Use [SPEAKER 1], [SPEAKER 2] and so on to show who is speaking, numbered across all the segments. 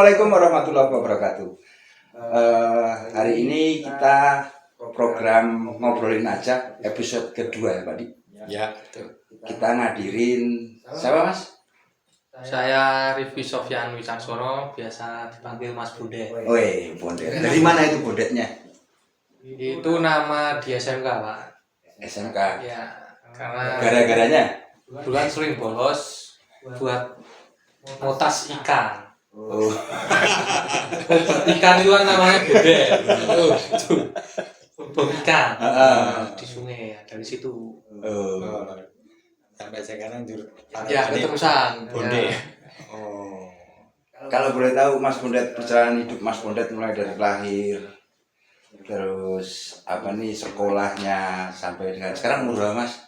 [SPEAKER 1] Assalamualaikum warahmatullahi wabarakatuh. Hari ini kita program ngobrolin aja episode kedua ya Pak Di.
[SPEAKER 2] Ya, betul.
[SPEAKER 1] Kita ngadirin siapa Mas?
[SPEAKER 3] Saya Rifki Sofyan Wicaksono, biasa dipanggil Mas Bondet.
[SPEAKER 1] Woi, Bondet. Dari mana itu Bondetnya?
[SPEAKER 3] Itu nama di SMK Pak.
[SPEAKER 1] SMK.
[SPEAKER 3] Ya, karena
[SPEAKER 1] Gara-garanya?
[SPEAKER 3] duluan sering bolos buat ngotas ikan.
[SPEAKER 1] Oh,
[SPEAKER 3] Ikan itu kan namanya Bondet. Bom ikan di sungai ya, dari situ.
[SPEAKER 2] Sampai sekarang
[SPEAKER 3] Ya, keterusan.
[SPEAKER 2] Bondet.
[SPEAKER 3] Ya.
[SPEAKER 2] Oh.
[SPEAKER 1] kalau boleh tahu Mas Bondet, perjalanan hidup Mas Bondet mulai dari lahir, terus apa nih sekolahnya sampai dengan sekarang umur berapa Mas?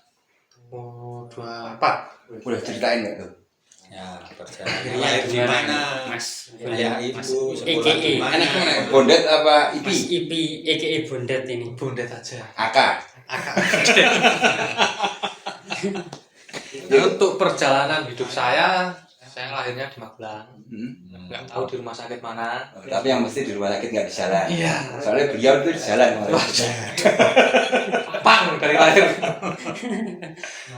[SPEAKER 3] Oh, 24.
[SPEAKER 1] Boleh ceritain nggak tuh?
[SPEAKER 2] Ya, perjalanan lahir di mana?
[SPEAKER 4] Mas
[SPEAKER 2] Ayah ibu sekolah di
[SPEAKER 4] EKE
[SPEAKER 2] mana?
[SPEAKER 1] Bondet apa
[SPEAKER 4] Mas
[SPEAKER 1] Ipi?
[SPEAKER 4] IP EKE Bondet ini.
[SPEAKER 3] Bondet aja.
[SPEAKER 1] Aka.
[SPEAKER 3] Ya, untuk perjalanan hidup saya lahirnya di Magelang. Nggak tahu di rumah sakit mana.
[SPEAKER 1] Tapi yang mesti di rumah sakit nggak di jalan.
[SPEAKER 3] Iya.
[SPEAKER 1] Soalnya beliau itu di jalan.
[SPEAKER 3] Pang dari lahir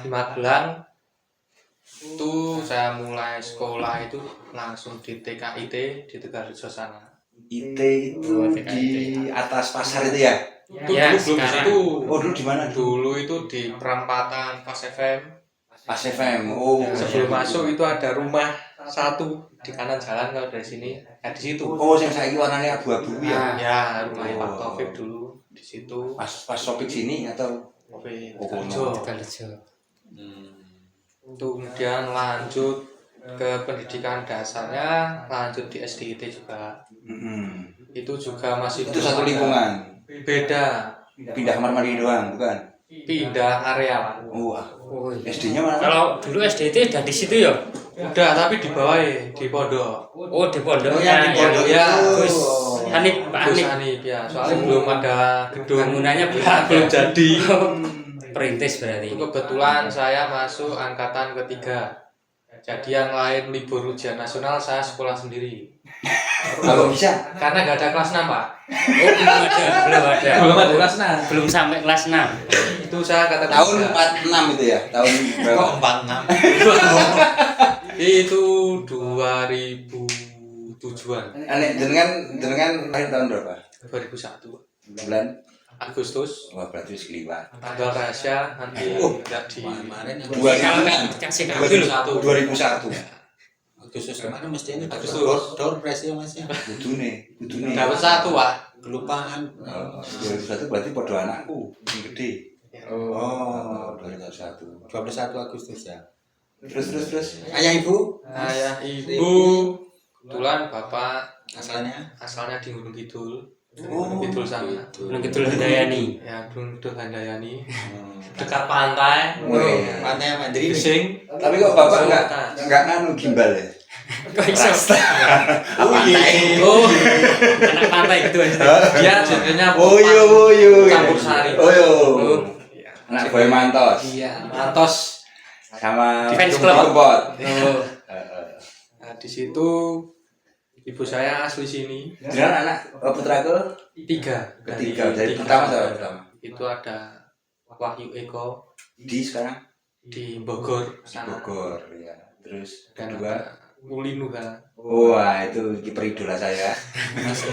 [SPEAKER 3] di Magelang. Itu saya mulai sekolah itu langsung di TKIT di Tegalrejo sana.
[SPEAKER 1] IT itu di atas pasar itu ya?
[SPEAKER 3] Itu
[SPEAKER 4] Ya,
[SPEAKER 3] dulu belum di
[SPEAKER 4] sekarang.
[SPEAKER 3] situ.
[SPEAKER 1] Oh dulu di mana?
[SPEAKER 3] Dulu itu di perempatan Pas FM.
[SPEAKER 1] Pas FM. Oh.
[SPEAKER 3] Sebelum masuk itu ada rumah satu di kanan jalan kalau dari sini. Ya di situ.
[SPEAKER 1] Oh yang saya warnanya abu-abu ya?
[SPEAKER 3] Ya rumahnya Pak Taufik dulu di situ.
[SPEAKER 1] Pas topik sini atau?
[SPEAKER 3] Taufik
[SPEAKER 1] Oh,
[SPEAKER 3] Tegalrejo.
[SPEAKER 4] Tegalrejo.
[SPEAKER 3] Kemudian lanjut ke pendidikan dasarnya, lanjut di SDIT juga. Itu juga masih
[SPEAKER 1] Itu satu lingkungan.
[SPEAKER 3] beda,
[SPEAKER 1] Pindah kamar mandi doang, bukan?
[SPEAKER 3] pindah area Pak.
[SPEAKER 1] Wah.
[SPEAKER 4] Oh, iya.
[SPEAKER 1] SD-nya mana?
[SPEAKER 4] Kalau dulu SDT udah di situ ya?
[SPEAKER 3] Udah tapi di bawah di pondok.
[SPEAKER 4] Oh, di pondok.
[SPEAKER 1] Oh, yang di pondok
[SPEAKER 3] ya.
[SPEAKER 4] Gus Hanif, Pak
[SPEAKER 3] Gus
[SPEAKER 4] Hanif.
[SPEAKER 3] Hanif ya, soalnya belum ada gedung,
[SPEAKER 4] Bangunannya belum
[SPEAKER 3] ya,
[SPEAKER 4] ada.
[SPEAKER 3] belum jadi.
[SPEAKER 4] Perintis berarti.
[SPEAKER 3] Itu kebetulan saya masuk angkatan ketiga. Jadi yang lain libur ujian nasional, saya sekolah sendiri.
[SPEAKER 1] Kalau bisa?
[SPEAKER 3] Karena nggak ada kelas 6 Pak.
[SPEAKER 4] Oh, belum ada.
[SPEAKER 3] Belum ada kelas 6.
[SPEAKER 4] Belum sampai kelas 6.
[SPEAKER 3] Itu saya kata
[SPEAKER 1] Tahun 46 itu ya? Tahun berapa?
[SPEAKER 2] Kok 46?
[SPEAKER 3] Itu 2007-an.
[SPEAKER 1] Aneh, jenengan lahir tahun berapa?
[SPEAKER 3] 2001
[SPEAKER 1] Bulan?
[SPEAKER 3] Agustus.
[SPEAKER 1] Wah berarti sekeliwat.
[SPEAKER 3] Tanggal rahasia nanti
[SPEAKER 1] Oh,
[SPEAKER 3] tidak di
[SPEAKER 2] Kemarin
[SPEAKER 1] 2001.
[SPEAKER 4] Kasih
[SPEAKER 1] 2001.
[SPEAKER 2] Agustus kemarin mesti ini
[SPEAKER 3] Agustus.
[SPEAKER 2] door prize ya Mas ya.
[SPEAKER 1] Kudune.
[SPEAKER 3] dapat satu Pak.
[SPEAKER 2] Kelupaan.
[SPEAKER 1] 2001 berarti podo anakku yang gede. Oh, 2001.
[SPEAKER 2] 21 Agustus ya.
[SPEAKER 1] Terus.
[SPEAKER 2] Ayah ibu
[SPEAKER 3] Ayah ibu kebetulan bapak
[SPEAKER 2] asalnya
[SPEAKER 3] di Gunung Kidul.
[SPEAKER 1] Oh,
[SPEAKER 3] Gunung Kidul sana.
[SPEAKER 4] Gunung Kidul Handayani.
[SPEAKER 3] Ya Gunung Kidul Handayani. Dekat pantai.
[SPEAKER 1] Wih.
[SPEAKER 2] Pantai Mandiri.
[SPEAKER 3] Fishing.
[SPEAKER 1] Tapi kok bapak nggak nganu gimbal ya?
[SPEAKER 4] Kok iso?
[SPEAKER 1] Oh iya.
[SPEAKER 3] Oh,
[SPEAKER 4] Anak pantai gitu aja.
[SPEAKER 3] dia genrenya
[SPEAKER 1] Oh iya.
[SPEAKER 3] campur sari.
[SPEAKER 1] Oh iya.
[SPEAKER 4] Oh.
[SPEAKER 1] Anak boy mantos.
[SPEAKER 3] Iya, Mantos.
[SPEAKER 1] Sama
[SPEAKER 4] Fans
[SPEAKER 1] Tumbuh
[SPEAKER 4] club.
[SPEAKER 1] Kempot.
[SPEAKER 3] Oh. Nah, di situ ibu saya asli sini.
[SPEAKER 1] Jangan anak putra ke
[SPEAKER 3] Tiga.
[SPEAKER 1] ketiga. Dari pertama sama pertama.
[SPEAKER 3] Itu ada Wahyu Eko
[SPEAKER 1] Di sekarang
[SPEAKER 3] di Bogor
[SPEAKER 1] di
[SPEAKER 3] sana.
[SPEAKER 1] Bogor ya. Terus
[SPEAKER 3] Dan
[SPEAKER 1] kedua.
[SPEAKER 3] ada Uli Nuha.
[SPEAKER 1] Wah itu kiper idola saya.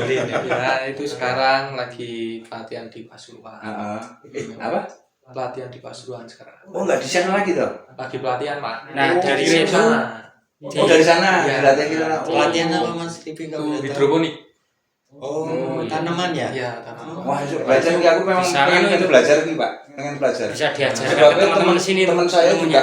[SPEAKER 3] Ya, itu sekarang lagi pelatihan di Pasuruan.
[SPEAKER 1] Apa?
[SPEAKER 3] Pelatihan di Pasuruan sekarang.
[SPEAKER 1] Oh nggak di sana lagi toh?
[SPEAKER 3] Lagi pelatihan, Pak.
[SPEAKER 4] Nah, dari
[SPEAKER 3] Kirim
[SPEAKER 4] situ
[SPEAKER 1] Oh dari sana.
[SPEAKER 3] Iya.
[SPEAKER 1] Latihan kita.
[SPEAKER 2] Pelatihan apa Mas Rifi
[SPEAKER 3] Itu
[SPEAKER 2] kamu lihat?
[SPEAKER 3] hidroponik.
[SPEAKER 2] Oh, tanaman ya?
[SPEAKER 3] Iya, tanaman.
[SPEAKER 1] Wah itu belajar nih aku memang
[SPEAKER 4] Bisa,
[SPEAKER 1] pengen
[SPEAKER 4] itu.
[SPEAKER 1] belajar nih Pak. Pengen belajar.
[SPEAKER 4] bisa diajarkan ke
[SPEAKER 1] Sebabnya
[SPEAKER 4] teman-teman sini.
[SPEAKER 1] teman saya
[SPEAKER 4] ilmunya.
[SPEAKER 1] juga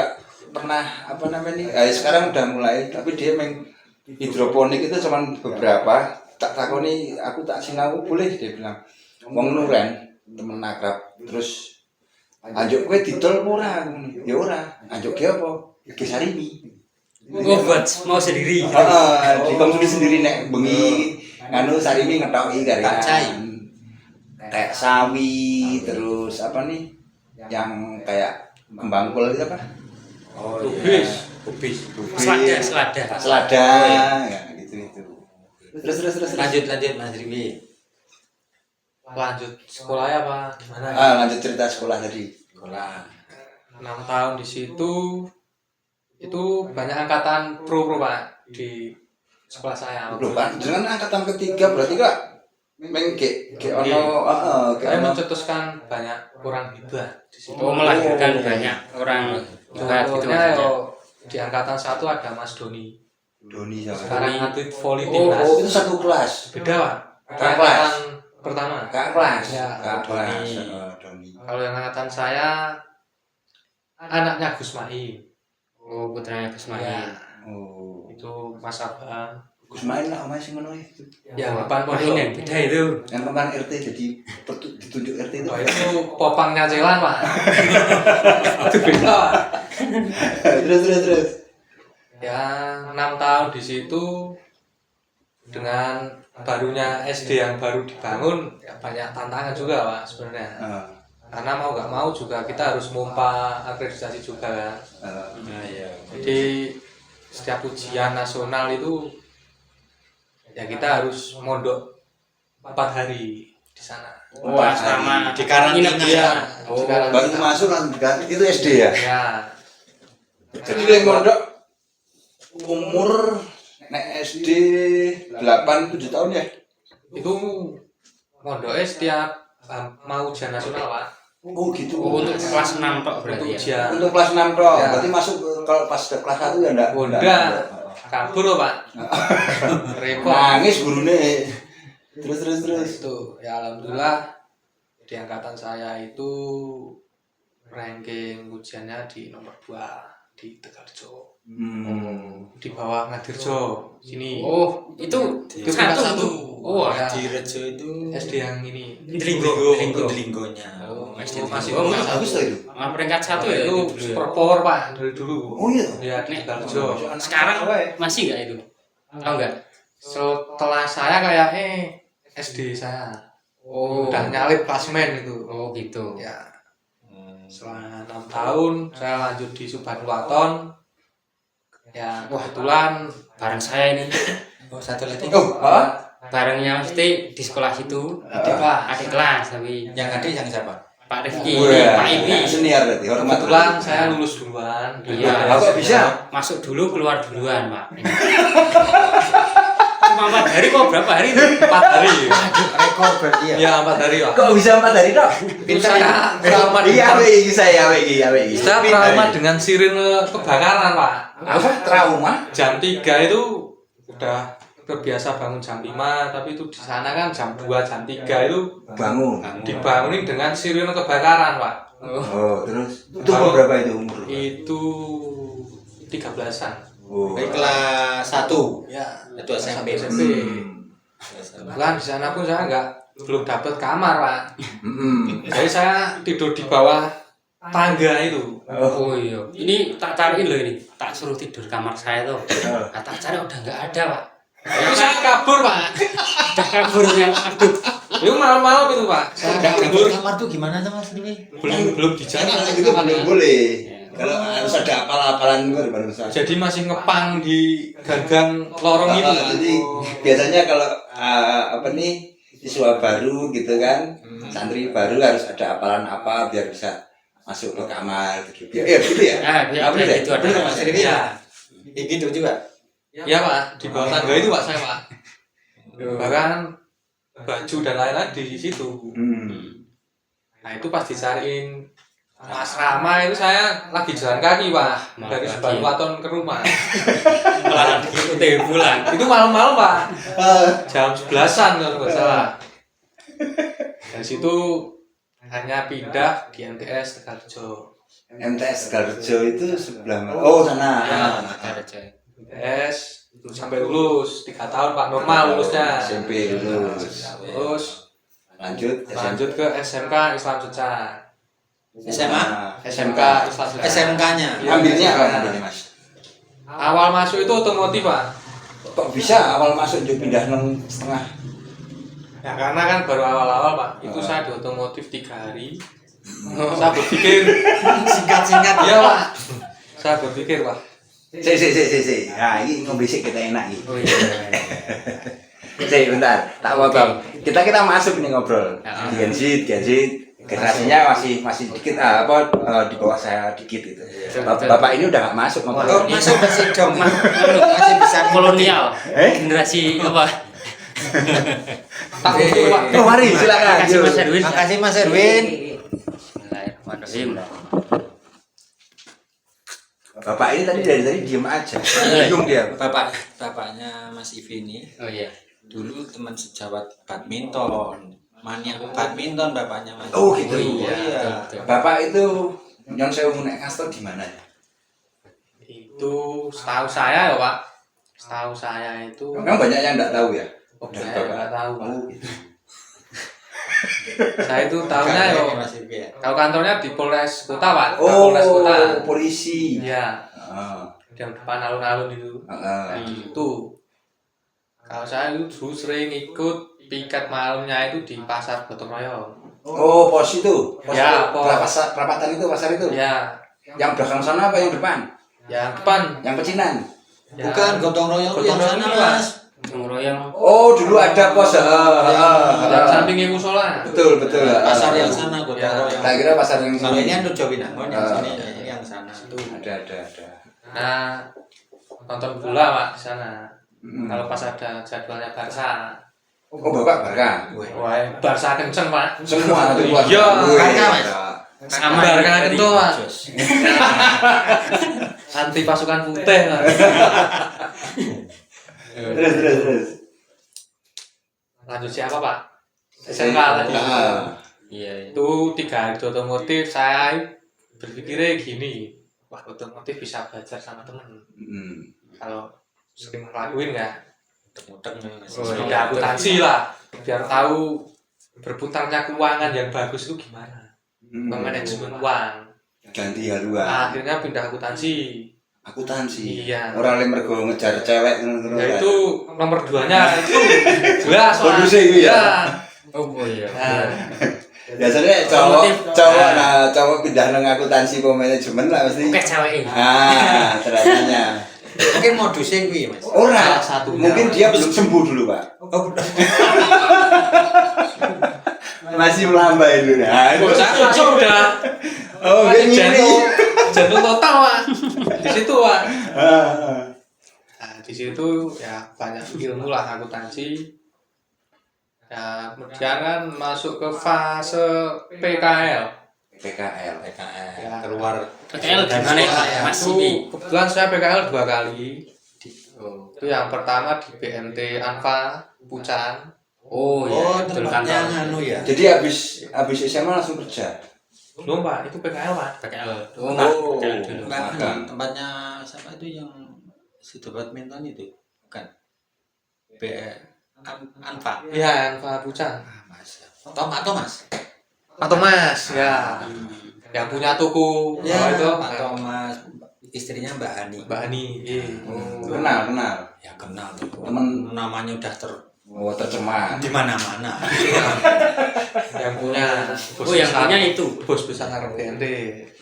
[SPEAKER 1] pernah apa namanya nih sekarang udah mulai tapi dia main hidroponik itu cuman beberapa tak takoni aku tak sinau boleh dia bilang wong nuren temen akrab terus anjuk kowe didol apa ora ya ora anjuk ge apa ge sarimi
[SPEAKER 4] Oh, buat mau sendiri.
[SPEAKER 1] heeh dikonsumsi sendiri nek bengi nganu sarimi ngetoki
[SPEAKER 2] Kacai.
[SPEAKER 1] kayak sawi terus apa nih yang kayak kembang kol itu apa?
[SPEAKER 2] Oh,
[SPEAKER 3] Kubis.
[SPEAKER 2] Kubis.
[SPEAKER 4] Selada.
[SPEAKER 1] Selada, ya gitu itu. Terus.
[SPEAKER 2] Lanjut Mas Driwi.
[SPEAKER 3] Lanjut sekolahnya apa gimana?
[SPEAKER 1] Lanjut cerita sekolah tadi.
[SPEAKER 2] Sekolah.
[SPEAKER 3] 6 tahun di situ itu banyak angkatan pro Pak di sekolah saya.
[SPEAKER 1] Loh Pak, dengan angkatan ketiga berarti Kak mengke
[SPEAKER 3] Saya mencetuskan banyak orang hebat di situ.
[SPEAKER 4] Oh, melahirkan banyak orang hebat gitu
[SPEAKER 3] Contohnya
[SPEAKER 4] maksudnya.
[SPEAKER 3] di angkatan 1 ada Mas Doni.
[SPEAKER 1] Doni sama.
[SPEAKER 3] Sekarang atlet voli
[SPEAKER 1] Oh,
[SPEAKER 3] timnas.
[SPEAKER 1] itu satu kelas.
[SPEAKER 3] Beda Pak.
[SPEAKER 1] Kakak
[SPEAKER 3] Angkatan pertama.
[SPEAKER 1] Kakak kelas.
[SPEAKER 3] Ya,
[SPEAKER 1] Kakak kelas.
[SPEAKER 2] Doni.
[SPEAKER 1] Doni.
[SPEAKER 3] Kalau yang angkatan saya anaknya Gus Maim.
[SPEAKER 4] Oh, putranya Gus Mahi.
[SPEAKER 3] Ya,
[SPEAKER 1] Oh.
[SPEAKER 3] itu Mas Abang.
[SPEAKER 1] Gus main lah masih ngono itu.
[SPEAKER 3] Ya, Papan
[SPEAKER 4] Wah, ini
[SPEAKER 3] Pondok.
[SPEAKER 4] yang beda itu.
[SPEAKER 1] Yang kemarin RT jadi ditunjuk RT itu.
[SPEAKER 3] Wah, itu popangnya Celan Pak. Itu beda Pak.
[SPEAKER 1] Terus.
[SPEAKER 3] Ya 6 tahun di situ dengan barunya SD yang baru dibangun ya banyak tantangan juga Pak sebenarnya. Karena mau nggak mau juga kita harus mompa akreditasi juga kan.
[SPEAKER 2] Nah, iya.
[SPEAKER 3] Jadi setiap ujian nasional itu ya kita harus mondok 4 hari di sana.
[SPEAKER 4] Wah, sama
[SPEAKER 2] Di karantina.
[SPEAKER 4] nginep dia.
[SPEAKER 3] Di karantina.
[SPEAKER 1] Baru masuk kan itu SD ya.
[SPEAKER 3] Ya,
[SPEAKER 1] Jadi yang mondok umur nek SD 8-7 tahun ya.
[SPEAKER 3] itu mondoknya setiap mau ujian nasional Pak.
[SPEAKER 1] Oh gitu.
[SPEAKER 4] Oh, untuk kelas 6 tok berarti
[SPEAKER 3] Untuk
[SPEAKER 4] ya.
[SPEAKER 3] ujian.
[SPEAKER 1] Untuk kelas 6 toh.
[SPEAKER 3] Ya.
[SPEAKER 1] Berarti masuk kalau pas ke kelas 1 ya enggak?
[SPEAKER 3] Udah kabur loh Pak. Repot.
[SPEAKER 1] Nangis gurune. Terus.
[SPEAKER 3] Itu ya alhamdulillah di angkatan saya itu ranking ujiannya di nomor 2 di Tegalrejo. Di bawah Ngadirjo sini.
[SPEAKER 4] Oh, itu
[SPEAKER 3] Itu
[SPEAKER 4] satu.
[SPEAKER 3] satu.
[SPEAKER 4] Oh,
[SPEAKER 3] Ya,
[SPEAKER 2] Di Rejo itu
[SPEAKER 3] SD yang ini.
[SPEAKER 2] Delinggonya.
[SPEAKER 4] Oh,
[SPEAKER 3] Itu
[SPEAKER 4] SD
[SPEAKER 3] masih
[SPEAKER 1] Oh,
[SPEAKER 3] nomor
[SPEAKER 1] bagus
[SPEAKER 3] 1.
[SPEAKER 1] tuh itu.
[SPEAKER 4] peringkat 1 ya
[SPEAKER 3] Itu
[SPEAKER 4] itu dulu ya.
[SPEAKER 3] super power Pak dari dulu.
[SPEAKER 1] Oh iya.
[SPEAKER 3] Ya di Tegalrejo.
[SPEAKER 4] Sekarang masih nggak itu? Tahu nggak?
[SPEAKER 3] Setelah saya kayak SD saya
[SPEAKER 4] Oh,
[SPEAKER 3] udah nyalip klasmen itu.
[SPEAKER 4] oh gitu.
[SPEAKER 3] Ya setelah 6 tahun saya lanjut di Subhan Waton. Ya kebetulan
[SPEAKER 4] Bareng saya ini,
[SPEAKER 2] Oh, satu lagi.
[SPEAKER 1] Oh,
[SPEAKER 4] barengnya mesti di sekolah situ. Adik kelas tapi
[SPEAKER 2] Yang ada yang siapa?
[SPEAKER 4] Pak Rifki,
[SPEAKER 1] Wah,
[SPEAKER 4] Pak Ibi.
[SPEAKER 1] senior berarti. Hormat.
[SPEAKER 3] kebetulan saya lulus duluan.
[SPEAKER 4] Iya.
[SPEAKER 1] Kok bisa?
[SPEAKER 4] Masuk dulu keluar duluan, Pak. Cuma 4 hari kok berapa hari itu?
[SPEAKER 3] 4 hari.
[SPEAKER 2] Rekor berarti ya.
[SPEAKER 3] Ya 4 hari Pak.
[SPEAKER 1] Kok bisa 4 hari toh?
[SPEAKER 3] Itu saya trauma
[SPEAKER 1] Iya,
[SPEAKER 3] dengan
[SPEAKER 1] iki saya iki.
[SPEAKER 3] saya trauma dengan sirine kebakaran Pak.
[SPEAKER 1] Apa trauma?
[SPEAKER 3] Jam 3 itu udah terbiasa bangun jam 5, tapi itu di sana kan jam 2, jam 3 itu
[SPEAKER 1] Bangun.
[SPEAKER 3] dibangunin dengan sirine kebakaran Pak.
[SPEAKER 1] Oh, terus itu umur berapa itu umur?
[SPEAKER 3] Itu 13-an.
[SPEAKER 1] Oh.
[SPEAKER 2] Dari kelas 1.
[SPEAKER 3] Ya,
[SPEAKER 2] Itu SMP.
[SPEAKER 3] SMP. Kebetulan di sana pun saya belum dapat kamar Pak. Jadi saya tidur di bawah tangga itu.
[SPEAKER 4] Oh iya. Ini tak cariin loh ini. Tak suruh tidur kamar saya tuh. Nah, tak cari udah nggak ada, Pak.
[SPEAKER 3] Itu saya kabur Pak.
[SPEAKER 4] Udah kabur yang aduh.
[SPEAKER 3] Itu malam-malam itu Pak. Saya kabur.
[SPEAKER 2] Kamar tuh gimana tuh Mas Dewi?
[SPEAKER 3] Belum dijaga
[SPEAKER 1] Itu belum boleh. Kalau harus ada apal-apalan itu baru bisa.
[SPEAKER 3] Jadi masih ngepang di gang-gang lorong itu.
[SPEAKER 1] Jadi biasanya kalau apa nih siswa baru gitu kan, santri baru harus ada apalan apa biar bisa masuk ke kamar gitu. Ya gitu ya.
[SPEAKER 4] Ah, biar
[SPEAKER 1] Apa ya?
[SPEAKER 4] gitu ada
[SPEAKER 2] Mas
[SPEAKER 4] Mas.
[SPEAKER 2] Dewi
[SPEAKER 3] Iya.
[SPEAKER 2] ya gitu juga.
[SPEAKER 3] Ya Pak, di bawah tangga itu Pak saya Pak. Bahkan baju dan lain-lain di situ. Nah itu pas dicariin asrama itu saya lagi jalan kaki Pak dari
[SPEAKER 4] kaki.
[SPEAKER 3] Subhan Waton ke rumah.
[SPEAKER 4] Malah diikuti pulang.
[SPEAKER 3] Itu malam-malam Pak. Jam 11-an kalau nggak salah. Dari situ hanya pindah di MTS Tegalrejo.
[SPEAKER 1] MTS Tegalrejo itu sebelah mana? Oh sana.
[SPEAKER 3] Ya, MTS itu sampai lulus 3 tahun Pak normal lulusnya.
[SPEAKER 1] SMP lulus.
[SPEAKER 3] Terus lanjut ke SMK Islam Secah.
[SPEAKER 2] SMA?
[SPEAKER 3] SMK Islam Secah.
[SPEAKER 2] SMK-nya.
[SPEAKER 1] Ambilnya apa ambilnya Mas?
[SPEAKER 3] Awal masuk itu otomotif Pak.
[SPEAKER 1] Kok bisa awal masuk jadi pindah nang setengah?
[SPEAKER 3] Ya karena kan baru awal-awal Pak. Itu saya di otomotif 3 hari. Saya berpikir
[SPEAKER 2] Singkat-singkat.
[SPEAKER 3] iya Pak. Saya berpikir Pak.
[SPEAKER 1] Si. Nah, ini ngobrol sik kita enak iki.
[SPEAKER 4] Oh iya.
[SPEAKER 1] Bentar, tak potong. Kita masuk nih ngobrol. Gen Z, generasinya masih dikit di bawah saya dikit gitu. Bapak ini udah nggak masuk ngobrol.
[SPEAKER 2] Masuk masih dong, masih bisa
[SPEAKER 4] kolonial. Generasi apa?
[SPEAKER 1] Oh, mari silakan.
[SPEAKER 4] Makasih Mas Erwin.
[SPEAKER 2] Makasih Mas Erwin.
[SPEAKER 4] Bismillahirrahmanirrahim.
[SPEAKER 1] Bapak ini tadi dari tadi diem aja. Bingung dia.
[SPEAKER 2] Bapaknya Mas Ivi ini
[SPEAKER 4] Oh iya.
[SPEAKER 2] dulu teman sejawat badminton. Maniak badminton bapaknya Mas.
[SPEAKER 1] Oh gitu.
[SPEAKER 2] Iya.
[SPEAKER 4] Betul.
[SPEAKER 1] Bapak itu nyon sewu nek kastor di mana ya?
[SPEAKER 3] Itu setahu saya ya Pak. Setahu saya itu
[SPEAKER 1] Memang banyak yang nggak tahu ya.
[SPEAKER 3] saya
[SPEAKER 1] Dari Bapak.
[SPEAKER 3] nggak tahu Pak.
[SPEAKER 1] Oh, gitu.
[SPEAKER 3] Saya itu tahunya yo.
[SPEAKER 2] Mas Ivi ya.
[SPEAKER 3] Kalau kantornya di Polres Kota Pak.
[SPEAKER 1] Oh,
[SPEAKER 3] Polres Kota.
[SPEAKER 1] polisi.
[SPEAKER 3] Iya.
[SPEAKER 1] Ah,
[SPEAKER 3] Yang depan alun-alun itu.
[SPEAKER 1] ah.
[SPEAKER 3] Nah, itu. Kalau saya itu dulu sering ikut piket malamnya itu di pasar Gotong Royong.
[SPEAKER 1] Oh, pos itu. Pos
[SPEAKER 3] Ya,
[SPEAKER 1] itu.
[SPEAKER 3] pos.
[SPEAKER 1] Perapatan itu, pasar itu.
[SPEAKER 3] Ya,
[SPEAKER 1] Yang belakang sana apa yang depan?
[SPEAKER 3] yang depan.
[SPEAKER 1] Yang pecinan.
[SPEAKER 3] Ya.
[SPEAKER 2] Bukan gotong royong
[SPEAKER 3] Gotong
[SPEAKER 2] yang sana
[SPEAKER 3] royong,
[SPEAKER 2] Mas.
[SPEAKER 4] Ngeroyong.
[SPEAKER 1] Oh, dulu ada pos.
[SPEAKER 3] Yang sampingnya musola.
[SPEAKER 1] Betul, betul.
[SPEAKER 2] Pasar yang sana gotong
[SPEAKER 3] Ya.
[SPEAKER 2] royong.
[SPEAKER 1] Tak kira pasar yang
[SPEAKER 2] Kalau
[SPEAKER 1] sini.
[SPEAKER 2] ini Ando Jawinangun yang sini yang sana.
[SPEAKER 1] Ada.
[SPEAKER 3] Nah, nonton bola Pak di sana.
[SPEAKER 1] Mm.
[SPEAKER 3] Kalau pas ada jadwalnya Barca.
[SPEAKER 1] Oh, Bapak Barca.
[SPEAKER 3] Wah, Barca kenceng Pak.
[SPEAKER 1] Semua itu
[SPEAKER 3] Iya,
[SPEAKER 2] Barca, Mas.
[SPEAKER 3] Sama Barca kenceng Pak. Anti pasukan putih Pak.
[SPEAKER 1] Terus.
[SPEAKER 3] Lanjut siapa Pak? SMK tadi.
[SPEAKER 4] Iya.
[SPEAKER 3] Itu 3 hari di otomotif saya berpikirnya gini. Wah, otomotif bisa belajar sama temen. Kalau sering ngelakuin nggak?
[SPEAKER 2] Muter-muter Mas.
[SPEAKER 3] Oh, ya akuntansi lah. Biar tahu berputarnya keuangan yang bagus itu gimana. Manajemen uang.
[SPEAKER 1] Ganti haluan.
[SPEAKER 3] Akhirnya pindah akuntansi.
[SPEAKER 1] Akuntansi.
[SPEAKER 3] Iya.
[SPEAKER 1] Orang lain mergo ngejar cewek ngono.
[SPEAKER 3] Ya itu nomor 2-nya itu jelas Pak.
[SPEAKER 1] Bonusnya itu ya?
[SPEAKER 4] Oh iya.
[SPEAKER 3] Nah,
[SPEAKER 1] Biasanya cowok pindah nang akuntansi ke manajemen lah mesti.
[SPEAKER 4] Oke cewek.
[SPEAKER 1] Ternyata.
[SPEAKER 2] Mungkin modusnya kuwi Mas.
[SPEAKER 1] Ora,
[SPEAKER 3] Salah satunya.
[SPEAKER 1] mungkin dia belum sembuh dulu, Pak.
[SPEAKER 2] Oh,
[SPEAKER 1] Masih melambai dulu. Nah,
[SPEAKER 3] saya sudah.
[SPEAKER 1] oh,
[SPEAKER 3] Masih
[SPEAKER 1] gini.
[SPEAKER 3] jantung total Pak. Di situ Pak. Nah, di situ ya banyak ilmu lah akuntansi. Ya, kemudian kan masuk ke fase PKL.
[SPEAKER 1] PKL.
[SPEAKER 3] Ya,
[SPEAKER 2] keluar
[SPEAKER 4] PKL gimana ya Mas
[SPEAKER 3] itu
[SPEAKER 4] Ivi?
[SPEAKER 3] kebetulan saya PKL 2 kali. Itu yang pertama di BMT Anfa Pucan.
[SPEAKER 4] Oh iya. Betul
[SPEAKER 2] tempatnya
[SPEAKER 4] kantor.
[SPEAKER 2] anu ya.
[SPEAKER 1] Jadi habis SMA langsung kerja.
[SPEAKER 3] Belum Pak, itu PKL Pak.
[SPEAKER 4] PKL.
[SPEAKER 2] Oh,
[SPEAKER 4] PKL dulu.
[SPEAKER 2] Mbak, tempatnya siapa itu yang situ badminton itu? Bukan. Anfa.
[SPEAKER 3] Iya, Anfa Pucan.
[SPEAKER 2] Mas. Thomas.
[SPEAKER 3] Atau Mas, ya. Yang punya toko
[SPEAKER 2] Ya,
[SPEAKER 3] itu
[SPEAKER 2] Pak Thomas. Istrinya Mbak Hani.
[SPEAKER 3] Mbak Ani. Iya.
[SPEAKER 1] Kenal.
[SPEAKER 2] Ya kenal tuh.
[SPEAKER 1] Temen.
[SPEAKER 2] Namanya udah
[SPEAKER 1] Tercemar.
[SPEAKER 2] di mana-mana.
[SPEAKER 3] Yang punya
[SPEAKER 4] Oh yang punya itu.
[SPEAKER 3] bos besar BNT.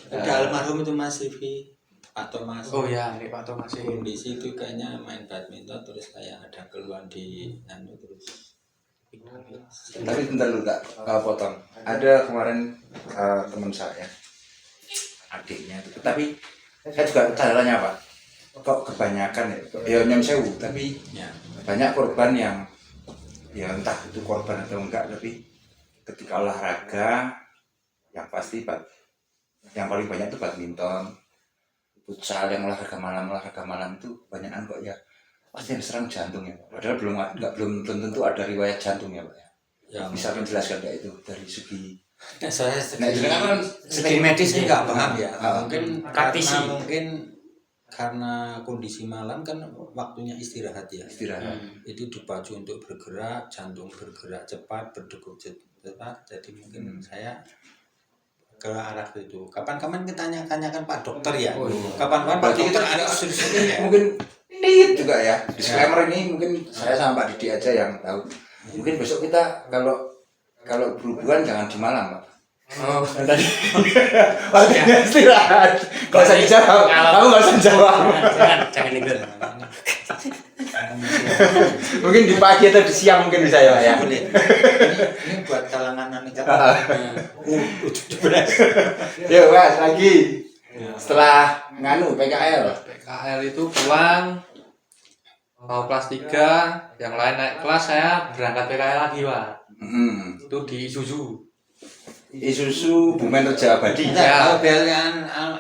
[SPEAKER 2] Udah almarhum itu Mas Ivi. Pak Thomas.
[SPEAKER 3] Oh ya, ini Pak Thomas ini.
[SPEAKER 2] Kondisi itu kayaknya main badminton terus kayak ada keluhan di anu terus.
[SPEAKER 1] Tapi bentar dulu tak potong. Ada kemarin teman saya, adiknya itu. Tapi saya juga tanya Pak. Kok kebanyakan ya nyam sewu, tapi
[SPEAKER 2] Ya.
[SPEAKER 1] banyak korban yang ya entah itu korban atau enggak, tapi ketika olahraga yang pasti yang paling banyak itu badminton, futsal, yang olahraga malam itu banyakan kok ya pasti yang serang jantung ya Pak. Padahal belum tentu ada riwayat jantung ya Pak.
[SPEAKER 2] Ya,
[SPEAKER 1] Bisa menjelaskan nggak itu dari segi
[SPEAKER 2] saya
[SPEAKER 1] Nah, itu kan
[SPEAKER 2] segi medis saya nggak paham ya. Mungkin
[SPEAKER 4] praktisi.
[SPEAKER 2] karena kondisi malam kan waktunya istirahat ya.
[SPEAKER 1] istirahat.
[SPEAKER 2] Itu dipacu untuk bergerak, jantung bergerak cepat, berdegup cepat. Jadi mungkin saya ke arah itu. Kapan-kapan kita tanyakan Pak Dokter ya. Kapan-kapan Pak
[SPEAKER 1] Berarti
[SPEAKER 2] Dokter
[SPEAKER 1] kita
[SPEAKER 2] ada solusinya ya.
[SPEAKER 1] Mungkin juga ya. Disclaimer ini mungkin saya sama Pak Didi aja yang tahu. Mungkin besok kita kalau berhubungan jangan di malam, Pak.
[SPEAKER 3] Oh,
[SPEAKER 1] Tadi waktunya istirahat. Kalau saya dijawab, kamu nggak usah jawab.
[SPEAKER 4] Jangan ikut.
[SPEAKER 1] Mungkin di pagi atau di siang mungkin bisa ya Pak ya.
[SPEAKER 2] Boleh. Ini buat kalangan anak
[SPEAKER 1] Ya Mas lagi. Setelah nganu PKL.
[SPEAKER 3] PKL itu pulang mau kelas 3, yang lain naik kelas, saya berangkat PKL lagi Pak. Itu di Isuzu.
[SPEAKER 1] Isuzu Bumen Reja Abadi.
[SPEAKER 2] Kalau BLN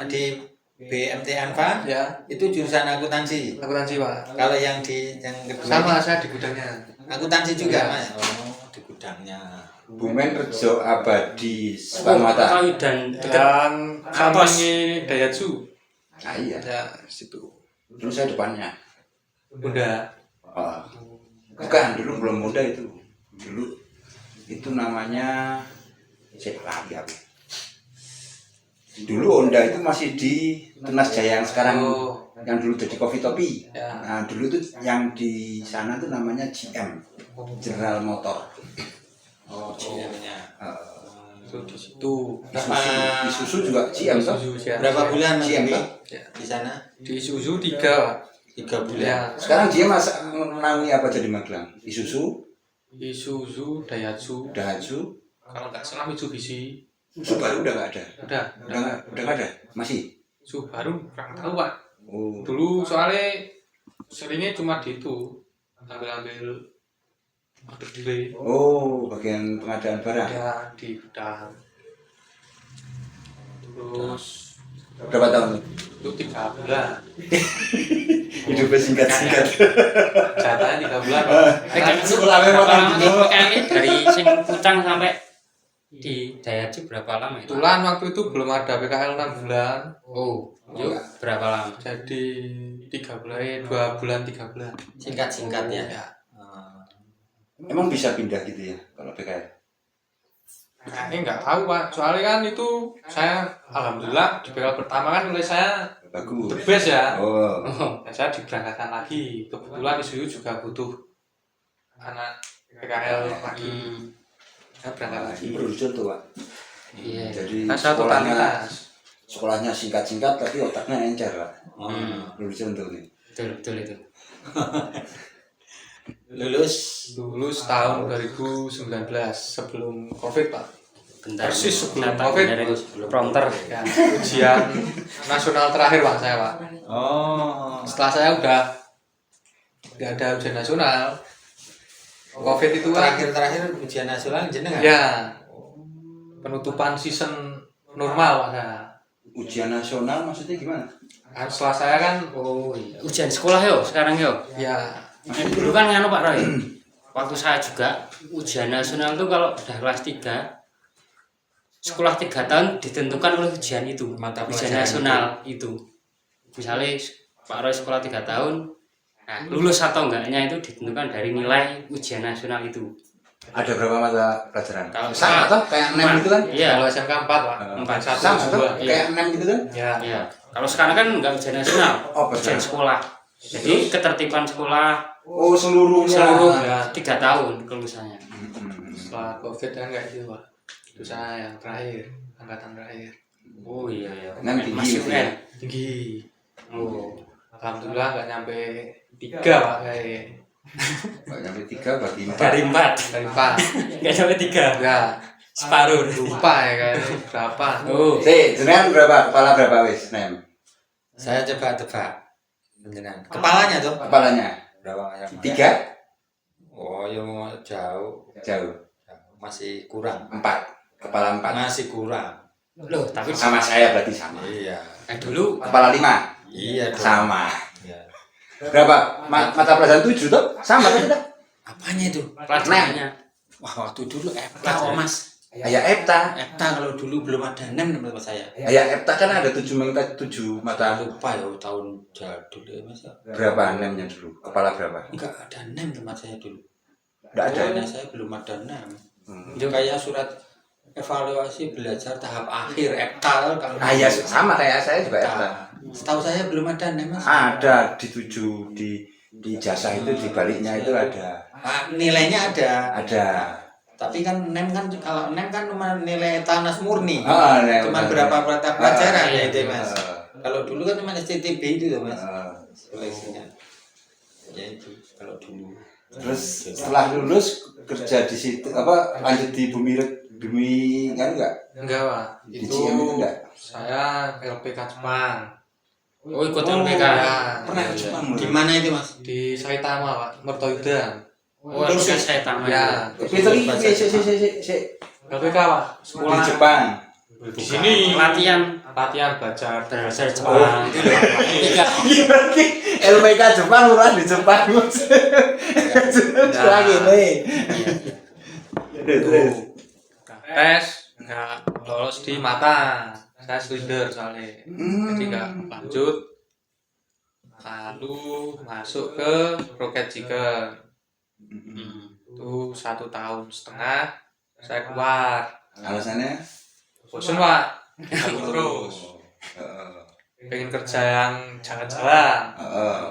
[SPEAKER 2] di BMT Anfa
[SPEAKER 3] Ya,
[SPEAKER 2] itu jurusan akuntansi.
[SPEAKER 3] akuntansi Pak.
[SPEAKER 2] Kalau yang kedua
[SPEAKER 3] Sama saya di gudangnya.
[SPEAKER 2] akuntansi juga
[SPEAKER 3] Ya.
[SPEAKER 2] Mas. Oh, di gudangnya.
[SPEAKER 1] Bumen Reja Abadi Soekarno Hatta.
[SPEAKER 4] Dan
[SPEAKER 3] Dan
[SPEAKER 4] Kampus.
[SPEAKER 3] samping Daihatsu.
[SPEAKER 1] Ah iya.
[SPEAKER 3] Ya, situ.
[SPEAKER 1] Dulu saya depannya.
[SPEAKER 3] Bunda.
[SPEAKER 1] Oh. Bukan, dulu belum muda itu. Dulu itu namanya lagi aku. Dulu Honda itu masih di Tunas Jaya yang sekarang yang dulu jadi Coffee Topi.
[SPEAKER 3] Ya.
[SPEAKER 1] Nah, dulu tuh yang di sana tuh namanya GM, General Motor.
[SPEAKER 2] Oh, GM-nya.
[SPEAKER 3] Itu di situ.
[SPEAKER 1] Isuzu juga GM toh.
[SPEAKER 3] Isuzu ya.
[SPEAKER 2] Berapa bulan Mas
[SPEAKER 1] GM
[SPEAKER 2] Dewi
[SPEAKER 1] toh?
[SPEAKER 3] Ya.
[SPEAKER 2] di sana?
[SPEAKER 3] Di Isuzu 3 Pak.
[SPEAKER 2] 3 bulan.
[SPEAKER 3] Ya.
[SPEAKER 1] Sekarang dia menaungi apa jadi Magelang? Isuzu,
[SPEAKER 3] Isuzu, Daihatsu.
[SPEAKER 1] Daihatsu,
[SPEAKER 3] Kalau nggak salah Mitsubishi.
[SPEAKER 1] Subaru udah nggak ada. Udah nggak ada. Masih.
[SPEAKER 3] Subaru kurang tahu Pak.
[SPEAKER 1] Oh.
[SPEAKER 3] Dulu soalnya seringnya cuma di itu ambil order delay.
[SPEAKER 1] Oh, bagian pengadaan barang.
[SPEAKER 3] Ya di gudang. Terus
[SPEAKER 1] Berapa tahun?
[SPEAKER 3] itu 3 bulan.
[SPEAKER 1] Hidupnya singkat-singkat.
[SPEAKER 3] Jatahnya 3 bulan.
[SPEAKER 1] Kan sekolah memang
[SPEAKER 4] PKL dari sing Pucang sampai di Daihatsu berapa lama itu?
[SPEAKER 3] Kebetulan waktu itu belum ada PKL 6 bulan.
[SPEAKER 4] Oh, yuk berapa lama?
[SPEAKER 3] Jadi 3 bulan, 2 bulan, 3 bulan.
[SPEAKER 2] Singkat-singkatnya.
[SPEAKER 3] Ya.
[SPEAKER 1] Emang bisa pindah gitu ya kalau PKL?
[SPEAKER 3] Kayaknya nggak tahu Pak. Soalnya kan itu saya alhamdulillah di PKL pertama kan oleh saya
[SPEAKER 1] Bagus.
[SPEAKER 3] the best ya.
[SPEAKER 1] Oh.
[SPEAKER 3] Dan saya diberangkatkan lagi. Kebetulan Isuzu juga butuh anak PKL lagi. Saya berangkat lagi.
[SPEAKER 1] Berurusan tuh Pak.
[SPEAKER 4] Iya.
[SPEAKER 1] Jadi
[SPEAKER 3] Nah, saya
[SPEAKER 1] sekolahnya singkat-singkat tapi otaknya encer Pak. Berurusan tuh nih.
[SPEAKER 4] Betul, betul itu.
[SPEAKER 2] Lulus
[SPEAKER 3] tahun 2019 sebelum Covid Pak.
[SPEAKER 4] Bentar.
[SPEAKER 3] Persis sebelum
[SPEAKER 4] Data
[SPEAKER 3] Covid.
[SPEAKER 4] dari prompter.
[SPEAKER 3] Ya, ujian nasional terakhir Pak saya Pak.
[SPEAKER 2] Oh.
[SPEAKER 3] Setelah saya udah nggak ada ujian nasional. Covid itu kan
[SPEAKER 2] Terakhir ujian nasional jenengan?
[SPEAKER 3] ya penutupan season normal Pak saya.
[SPEAKER 1] Ujian nasional maksudnya gimana?
[SPEAKER 3] Kan setelah saya kan
[SPEAKER 4] Oh, iya. Ujian sekolah yo sekarang yo.
[SPEAKER 3] ya
[SPEAKER 4] Dulu kan nganu Pak Roy. Waktu saya juga ujian nasional tuh kalau udah kelas 3 sekolah 3 tahun ditentukan oleh ujian itu,
[SPEAKER 2] Mata
[SPEAKER 4] ujian
[SPEAKER 2] pelajaran
[SPEAKER 4] nasional itu. Misalnya Pak Roy sekolah 3 tahun, nah lulus atau enggaknya itu ditentukan dari nilai ujian nasional itu.
[SPEAKER 1] Ada berapa mata pelajaran?
[SPEAKER 4] Kalau
[SPEAKER 1] Sama
[SPEAKER 4] saya-
[SPEAKER 1] toh kayak 6 gitu kan?
[SPEAKER 4] Iya.
[SPEAKER 3] kalau SMK 4 Pak.
[SPEAKER 4] 4.
[SPEAKER 1] Sama toh
[SPEAKER 3] 1 2.
[SPEAKER 4] Iya.
[SPEAKER 1] kayak 6 gitu kan?
[SPEAKER 3] Ya.
[SPEAKER 4] Ya, kalau sekarang kan enggak ujian nasional,
[SPEAKER 1] Oh,
[SPEAKER 4] ujian
[SPEAKER 1] betul.
[SPEAKER 4] sekolah. Jadi ketertiban sekolah
[SPEAKER 1] Oh, seluruhnya.
[SPEAKER 4] seluruh
[SPEAKER 3] Ya.
[SPEAKER 4] 3 tahun kelulusannya.
[SPEAKER 3] Setelah Covid kan kayak gitu Pak. Itu saya yang terakhir, angkatan terakhir.
[SPEAKER 4] Oh iya ya.
[SPEAKER 1] Kan tinggi
[SPEAKER 4] Masih
[SPEAKER 1] gitu
[SPEAKER 4] UN.
[SPEAKER 1] ya.
[SPEAKER 3] Tinggi.
[SPEAKER 4] Oh.
[SPEAKER 3] Alhamdulillah nggak nyampe 3 Pak kayak
[SPEAKER 1] Pak nyampe 3 bagi 4.
[SPEAKER 4] Dari 4.
[SPEAKER 3] dari 4.
[SPEAKER 4] Enggak sampai 3.
[SPEAKER 3] Ya,
[SPEAKER 4] Separuh.
[SPEAKER 3] lupa ya kayak berapa.
[SPEAKER 4] Oh.
[SPEAKER 1] Jenengan berapa? Kepala berapa wis? Nem.
[SPEAKER 2] Saya coba tebak. Jenengan. Kepalanya tuh
[SPEAKER 1] Kepalanya
[SPEAKER 2] berapa yang
[SPEAKER 1] 3
[SPEAKER 2] Oh, yang jauh.
[SPEAKER 1] jauh.
[SPEAKER 2] Masih kurang.
[SPEAKER 1] 4. Kepala 4.
[SPEAKER 2] Masih kurang.
[SPEAKER 4] Loh, tapi
[SPEAKER 1] Sama saya berarti sama.
[SPEAKER 2] Iya.
[SPEAKER 4] dulu
[SPEAKER 1] Kepala 5
[SPEAKER 2] Iya dong.
[SPEAKER 1] sama.
[SPEAKER 2] Iya.
[SPEAKER 1] Berapa? Mata pelajaran 7 tuh? Sama tuh tidak?
[SPEAKER 2] Apanya itu?
[SPEAKER 4] pelajarannya
[SPEAKER 2] Wah, waktu dulu EPTA kok Mas.
[SPEAKER 1] Ayah EPTA.
[SPEAKER 2] EPTA kalau dulu belum ada NEM menurut saya.
[SPEAKER 1] Ayah EPTA kan ada 7 mata.
[SPEAKER 2] Lupa ya tahun jadul ya Mas.
[SPEAKER 1] Berapa NEM-nya dulu? Kepala berapa?
[SPEAKER 2] Enggak ada NEM tempat saya dulu.
[SPEAKER 1] Enggak ada.
[SPEAKER 2] Pokoknya saya belum ada NEM.
[SPEAKER 1] Hmm.
[SPEAKER 2] Itu kayak surat evaluasi belajar tahap akhir EPTA kalau
[SPEAKER 1] Ah ya sama kayak saya juga EPTA.
[SPEAKER 2] EPTA. Setahu saya belum ada NEM Mas.
[SPEAKER 1] Ada di 7 di jasa itu di baliknya itu ada.
[SPEAKER 2] Ah, nilainya ada.
[SPEAKER 1] Ada.
[SPEAKER 2] Tapi kan NEM kan kalau NEM kan cuma nilai tanas murni.
[SPEAKER 1] Ah, NEM.
[SPEAKER 2] Cuma berapa mata pelajaran
[SPEAKER 1] Ah,
[SPEAKER 2] ya itu Mas.
[SPEAKER 1] ah.
[SPEAKER 2] Kalau dulu kan cuma STTB itu loh Mas.
[SPEAKER 1] Ah.
[SPEAKER 2] Seleksinya. Ya itu kalau dulu.
[SPEAKER 1] Terus setelah lulus kerja di situ apa lanjut di bumi kan enggak?
[SPEAKER 3] Enggak Pak,
[SPEAKER 1] Di
[SPEAKER 3] itu
[SPEAKER 1] GM itu enggak?
[SPEAKER 3] saya LPK Jepang.
[SPEAKER 4] Oh ikut LPK.
[SPEAKER 3] Ya,
[SPEAKER 1] Pernah ke Jepang
[SPEAKER 2] Di
[SPEAKER 1] mulai?
[SPEAKER 2] mana itu Mas?
[SPEAKER 3] di Saitama Pak, Mertoyudan.
[SPEAKER 4] Oh LPK saya tamat.
[SPEAKER 3] Ya,
[SPEAKER 1] Itu
[SPEAKER 3] LPK Pak,
[SPEAKER 1] di
[SPEAKER 3] sekolah
[SPEAKER 1] Jepang.
[SPEAKER 3] di sini
[SPEAKER 4] Latihan
[SPEAKER 3] latihan belajar
[SPEAKER 4] bahasa Jepang. LPK.
[SPEAKER 1] Iya berarti LPK Jepang lurah di Jepang. Lagi nih. Terus.
[SPEAKER 3] tes nggak lolos di mata, saya slider soalnya, jadi nggak lanjut. Lalu masuk ke Rocket Chicken, itu 1,5 tahun saya keluar.
[SPEAKER 1] Alasannya?
[SPEAKER 3] Bosan Pak, aku terus pengen kerja yang jalan-jalan.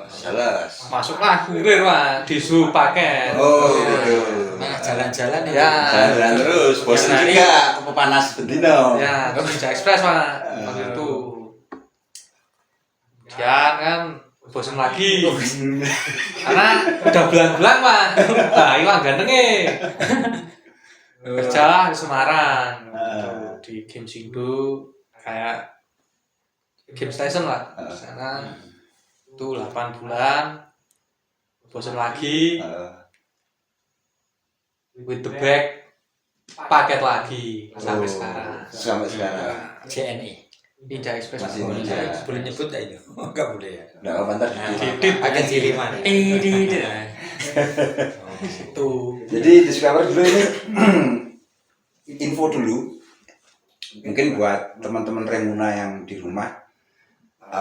[SPEAKER 1] Jelas.
[SPEAKER 3] Masuklah kurir Pak, di su paket.
[SPEAKER 1] Oh, gitu.
[SPEAKER 2] Malah jalan-jalan ya.
[SPEAKER 3] Ya,
[SPEAKER 1] Jalan terus, bosan juga, panas bedino.
[SPEAKER 3] ya, kerja ekspres Pak, waktu itu. Kemudian kan bosan lagi, karena udah bulan-bulan Pak, nah hilang gantengnya. Kerja di Semarang, di Game Sindo, kayak Game Station lah, di sana itu 8 bulan, bosan lagi, with the back, paket lagi sampai sekarang.
[SPEAKER 1] Sampai sekarang.
[SPEAKER 2] JNE.
[SPEAKER 3] Ninja Express
[SPEAKER 1] Masih
[SPEAKER 3] boleh.
[SPEAKER 1] Ninja.
[SPEAKER 2] Boleh nyebut enggak itu? Enggak boleh ya.
[SPEAKER 1] Enggak apa ntar.
[SPEAKER 2] Pakai ciliman.
[SPEAKER 3] Itu
[SPEAKER 1] Jadi Discover dulu ini info dulu. Mungkin buat teman-teman Remuna yang di rumah,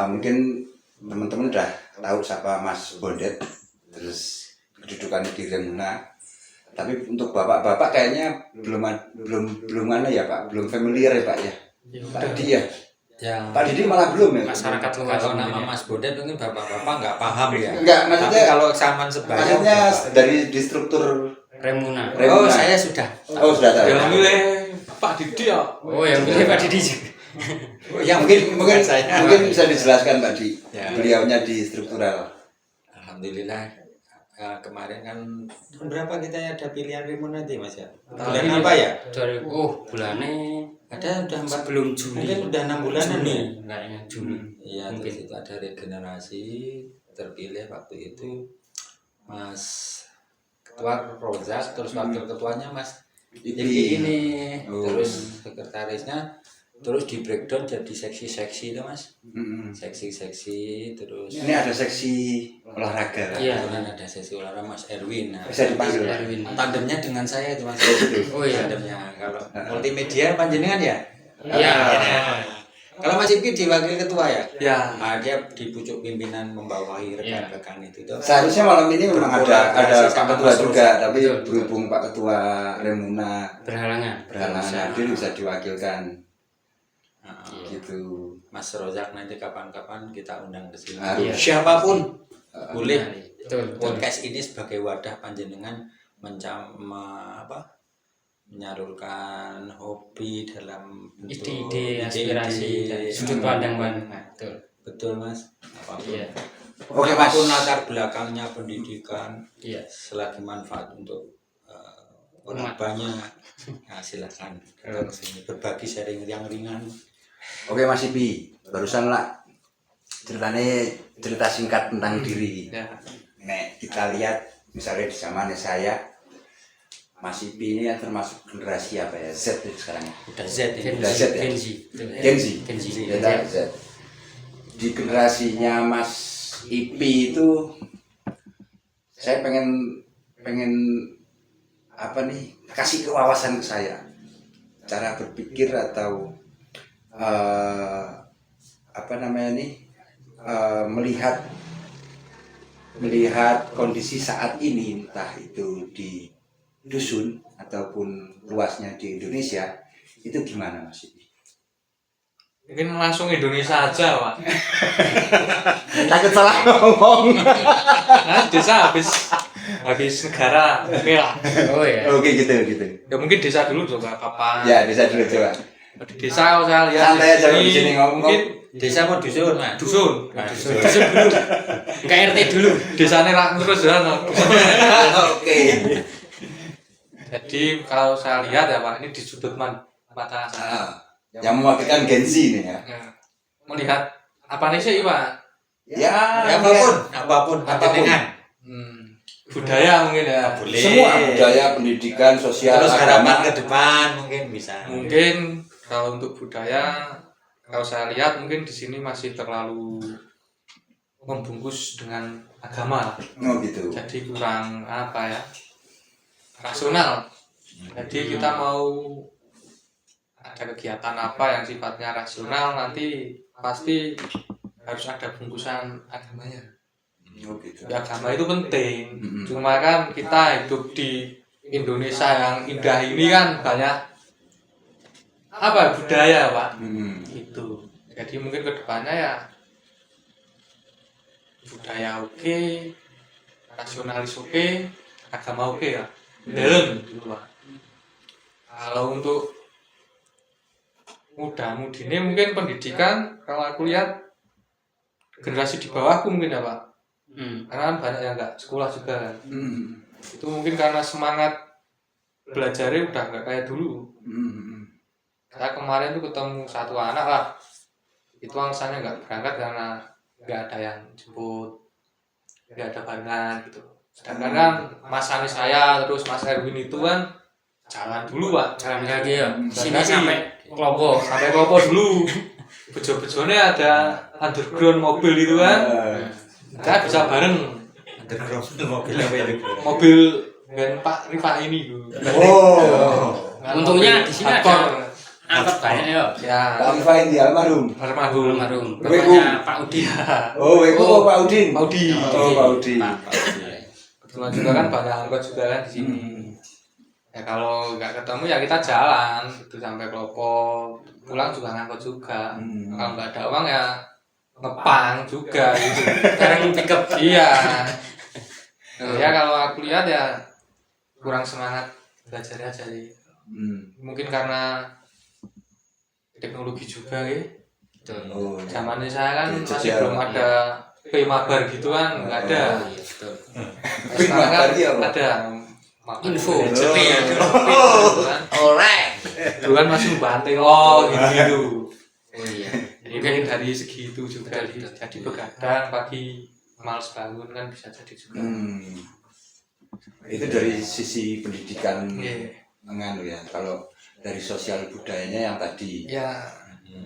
[SPEAKER 1] mungkin teman-teman udah tahu siapa Mas Bondet, terus kedudukannya di Remuna. Tapi untuk bapak-bapak kayaknya belum ada ya Pak, belum familiar ya Pak ya. Pak Didi ya.
[SPEAKER 2] Yang
[SPEAKER 1] Pak Didi malah belum ya.
[SPEAKER 4] Masyarakat luas.
[SPEAKER 2] kalau nama Mas Bondet mungkin bapak-bapak nggak paham ya.
[SPEAKER 1] Enggak,
[SPEAKER 2] Tapi
[SPEAKER 1] maksudnya
[SPEAKER 2] kalau zaman sebaya.
[SPEAKER 1] maksudnya dari di struktur
[SPEAKER 4] Remuna.
[SPEAKER 2] Oh,
[SPEAKER 1] Remuna.
[SPEAKER 2] saya sudah.
[SPEAKER 1] Oh, sudah tahu.
[SPEAKER 3] yang milih Pak Didi ya.
[SPEAKER 4] Oh yang milih Pak Didi juga.
[SPEAKER 1] Ya mungkin
[SPEAKER 2] saya.
[SPEAKER 1] mungkin bisa dijelaskan Pak Di.
[SPEAKER 2] Ya.
[SPEAKER 1] Beliaunya di struktural.
[SPEAKER 2] Alhamdulillah. Kemarin kan berapa kita ya ada pilihan Rimun nanti Mas ya?
[SPEAKER 3] Tahun
[SPEAKER 2] Bulan
[SPEAKER 3] ini,
[SPEAKER 2] apa ya?
[SPEAKER 4] 2000. Oh bulannya
[SPEAKER 2] Ada udah 4
[SPEAKER 4] sebelum Juni.
[SPEAKER 2] mungkin udah 6 bulanan
[SPEAKER 4] Juni,
[SPEAKER 2] nih.
[SPEAKER 4] kayaknya Juni.
[SPEAKER 2] Iya,
[SPEAKER 4] Mungkin.
[SPEAKER 2] terus itu ada regenerasi terpilih waktu itu Mas Ketua Rozak, terus wakil ketuanya Mas Ipi ini,
[SPEAKER 1] Oh.
[SPEAKER 2] terus sekretarisnya terus di breakdown jadi seksi-seksi itu Mas,
[SPEAKER 1] Mm-mm.
[SPEAKER 2] seksi-seksi terus.
[SPEAKER 1] Ini ada seksi olahraga.
[SPEAKER 4] Iya.
[SPEAKER 2] Kebetulan ada sesi olahraga Mas Erwin. Nah,
[SPEAKER 1] Bisa dipanggil.
[SPEAKER 4] Erwin.
[SPEAKER 2] tandemnya dengan saya itu Mas.
[SPEAKER 4] Oh iya.
[SPEAKER 2] Tandemnya kalau multimedia panjenengan ya.
[SPEAKER 4] Iya.
[SPEAKER 2] Kalau Mas Ipi diwakil ketua ya.
[SPEAKER 3] Ya,
[SPEAKER 2] Dia di pucuk pimpinan membawahi rekan-rekan itu.
[SPEAKER 1] Seharusnya malam ini memang ada
[SPEAKER 2] Berkolaborasi
[SPEAKER 1] Pak
[SPEAKER 2] sama
[SPEAKER 1] Ketua
[SPEAKER 2] Mas
[SPEAKER 1] juga,
[SPEAKER 2] Rozak.
[SPEAKER 1] tapi
[SPEAKER 4] Betul.
[SPEAKER 1] berhubung Pak Ketua Remuna
[SPEAKER 4] Berhalangan.
[SPEAKER 1] berhalangan hadir bisa diwakilkan
[SPEAKER 2] Nah,
[SPEAKER 1] gitu.
[SPEAKER 2] Mas Rozak nanti kapan-kapan kita undang ke sini.
[SPEAKER 1] Iya.
[SPEAKER 2] Siapapun boleh.
[SPEAKER 4] Betul. Betul.
[SPEAKER 2] Podcast ini sebagai wadah panjenengan menyalurkan hobi dalam bentuk
[SPEAKER 4] Ide-ide, aspirasi, dan sudut pandang pandangan. Betul.
[SPEAKER 2] Betul Mas. Apapun.
[SPEAKER 4] Iya.
[SPEAKER 1] Oke Mas.
[SPEAKER 2] Apapun latar belakangnya pendidikan,
[SPEAKER 4] Iya.
[SPEAKER 2] selagi manfaat untuk orang banyak, nah, silakan datang ke sini berbagi sharing yang ringan.
[SPEAKER 1] Oke Mas Ipi, barusan lah cerita singkat tentang diri.
[SPEAKER 3] ya.
[SPEAKER 1] Nek kita lihat misalnya di zaman saya, Mas Ipi ini kan termasuk generasi apa ya, Z ya sekarang.
[SPEAKER 2] Udah Z ini.
[SPEAKER 1] Udah Z ya?
[SPEAKER 4] Gen Z.
[SPEAKER 1] Gen Z.
[SPEAKER 4] Gen Z.
[SPEAKER 1] Ya, Z. Di generasinya Mas Ipi itu saya pengen apa nih, kasih kewawasan ke saya, cara berpikir atau apa namanya nih, melihat kondisi saat ini, entah itu di dusun ataupun luasnya di Indonesia, itu gimana Mas Ipi?
[SPEAKER 3] Mungkin langsung Indonesia aja Pak.
[SPEAKER 1] Takut salah ngomong.
[SPEAKER 3] Nah, desa habis negara, oke lah.
[SPEAKER 4] Oh ya.
[SPEAKER 1] Oke gitu.
[SPEAKER 3] Ya mungkin desa dulu juga apa-apa.
[SPEAKER 1] Ya bisa dulu coba.
[SPEAKER 3] Di desa kalau saya lihat
[SPEAKER 1] Santai aja
[SPEAKER 3] di
[SPEAKER 1] di sini ngomong.
[SPEAKER 3] mungkin
[SPEAKER 2] Desa mau dusun, Mas.
[SPEAKER 3] dusun.
[SPEAKER 2] Nah,
[SPEAKER 3] Dusun.
[SPEAKER 2] dusun.
[SPEAKER 4] dulu nggak RT dulu.
[SPEAKER 3] Desane rak terus ya. No.
[SPEAKER 1] Oke.
[SPEAKER 3] Jadi kalau saya lihat ya Pak, ini di sudut mata saya.
[SPEAKER 1] Yang mewakilkan Gen Z nih ya.
[SPEAKER 3] Ya, melihat apa nih sih Pak?
[SPEAKER 1] Ya,
[SPEAKER 2] Ya apapun panjenengan.
[SPEAKER 3] Budaya mungkin ya.
[SPEAKER 2] Boleh.
[SPEAKER 1] Semua budaya, pendidikan, sosial,
[SPEAKER 2] Terus harapan
[SPEAKER 1] agama.
[SPEAKER 2] ke depan mungkin bisa.
[SPEAKER 3] Mungkin kalau untuk budaya, kalau saya lihat mungkin di sini masih terlalu membungkus dengan agama.
[SPEAKER 1] Oh gitu.
[SPEAKER 3] Jadi kurang apa ya? Rasional. Jadi kita mau ada kegiatan apa yang sifatnya rasional nanti pasti harus ada bungkusan agamanya.
[SPEAKER 1] Oh gitu.
[SPEAKER 3] Ya, agama itu penting.
[SPEAKER 1] Mm-mm.
[SPEAKER 3] Cuma kan kita hidup di Indonesia yang indah ini kan banyak apa budaya Pak. Itu. Jadi mungkin kedepannya ya budaya oke, rasionalis oke, agama oke ya. Dalam gitu Pak. Kalau untuk muda-mudi ini mungkin pendidikan kalau aku lihat generasi di bawahku mungkin ya Pak. Karena kan banyak yang nggak sekolah juga kan. Itu mungkin karena semangat belajarnya udah nggak kayak dulu. Saya kemarin tuh ketemu satu anak lah, itu angsanya nggak berangkat karena nggak ada yang jemput, nggak ada barengan gitu. Sedangkan kan Mas Anies saya terus Mas Erwin itu kan jalan dulu Pak,
[SPEAKER 4] Jalan kaki ya. Sini
[SPEAKER 3] kaki.
[SPEAKER 4] sampai Klopo.
[SPEAKER 3] Sampai Klopo dulu. Bejo-bejonya ada underground mobil itu kan. Saya bisa bareng
[SPEAKER 2] Underground mobil apa itu?
[SPEAKER 3] mobil dengan Pak Rifa ini Bu.
[SPEAKER 1] Oh.
[SPEAKER 4] Untungnya di sini ada angkot banyak ya.
[SPEAKER 3] Ya,
[SPEAKER 1] Pak Rifain di almarhum.
[SPEAKER 3] almarhum.
[SPEAKER 4] Almarhum.
[SPEAKER 1] Wegu.
[SPEAKER 4] Bapaknya Pak Udin.
[SPEAKER 1] Oh, Wego Pak Udin.
[SPEAKER 3] Pak Udi.
[SPEAKER 1] Oh, Pak Udin.
[SPEAKER 4] Pak Udin.
[SPEAKER 3] Kebetulan juga kan banyak angkot juga kan di sini. Ya kalau nggak ketemu ya kita jalan itu sampai Klopo. Pulang juga ngangkot juga. Kalau nggak ada uang ya ngepang juga gitu.
[SPEAKER 4] Sekarang pick up.
[SPEAKER 3] Iya. Ya kalau aku lihat ya kurang semangat belajar aja sih. Mungkin karena teknologi juga ya.
[SPEAKER 1] Oh,
[SPEAKER 3] Zamannya saya kan
[SPEAKER 1] Di
[SPEAKER 3] masih
[SPEAKER 1] sosial.
[SPEAKER 3] belum ada P-Mabar gitu kan, nggak ada.
[SPEAKER 4] Oh, iya, betul.
[SPEAKER 3] Sekarang kan
[SPEAKER 1] P-Mabar iya, apa?
[SPEAKER 3] ada
[SPEAKER 4] Info.
[SPEAKER 3] Gitu kan.
[SPEAKER 1] Alright.
[SPEAKER 3] Dulu kan masih banting gitu.
[SPEAKER 4] Oh iya.
[SPEAKER 3] Jadi mungkin dari segi itu juga jadi begadang pagi malas bangun kan bisa jadi juga.
[SPEAKER 1] Itu dari sisi pendidikan
[SPEAKER 3] Iya.
[SPEAKER 1] nganu ya. Kalau dari sosial budayanya yang tadi
[SPEAKER 3] Ya,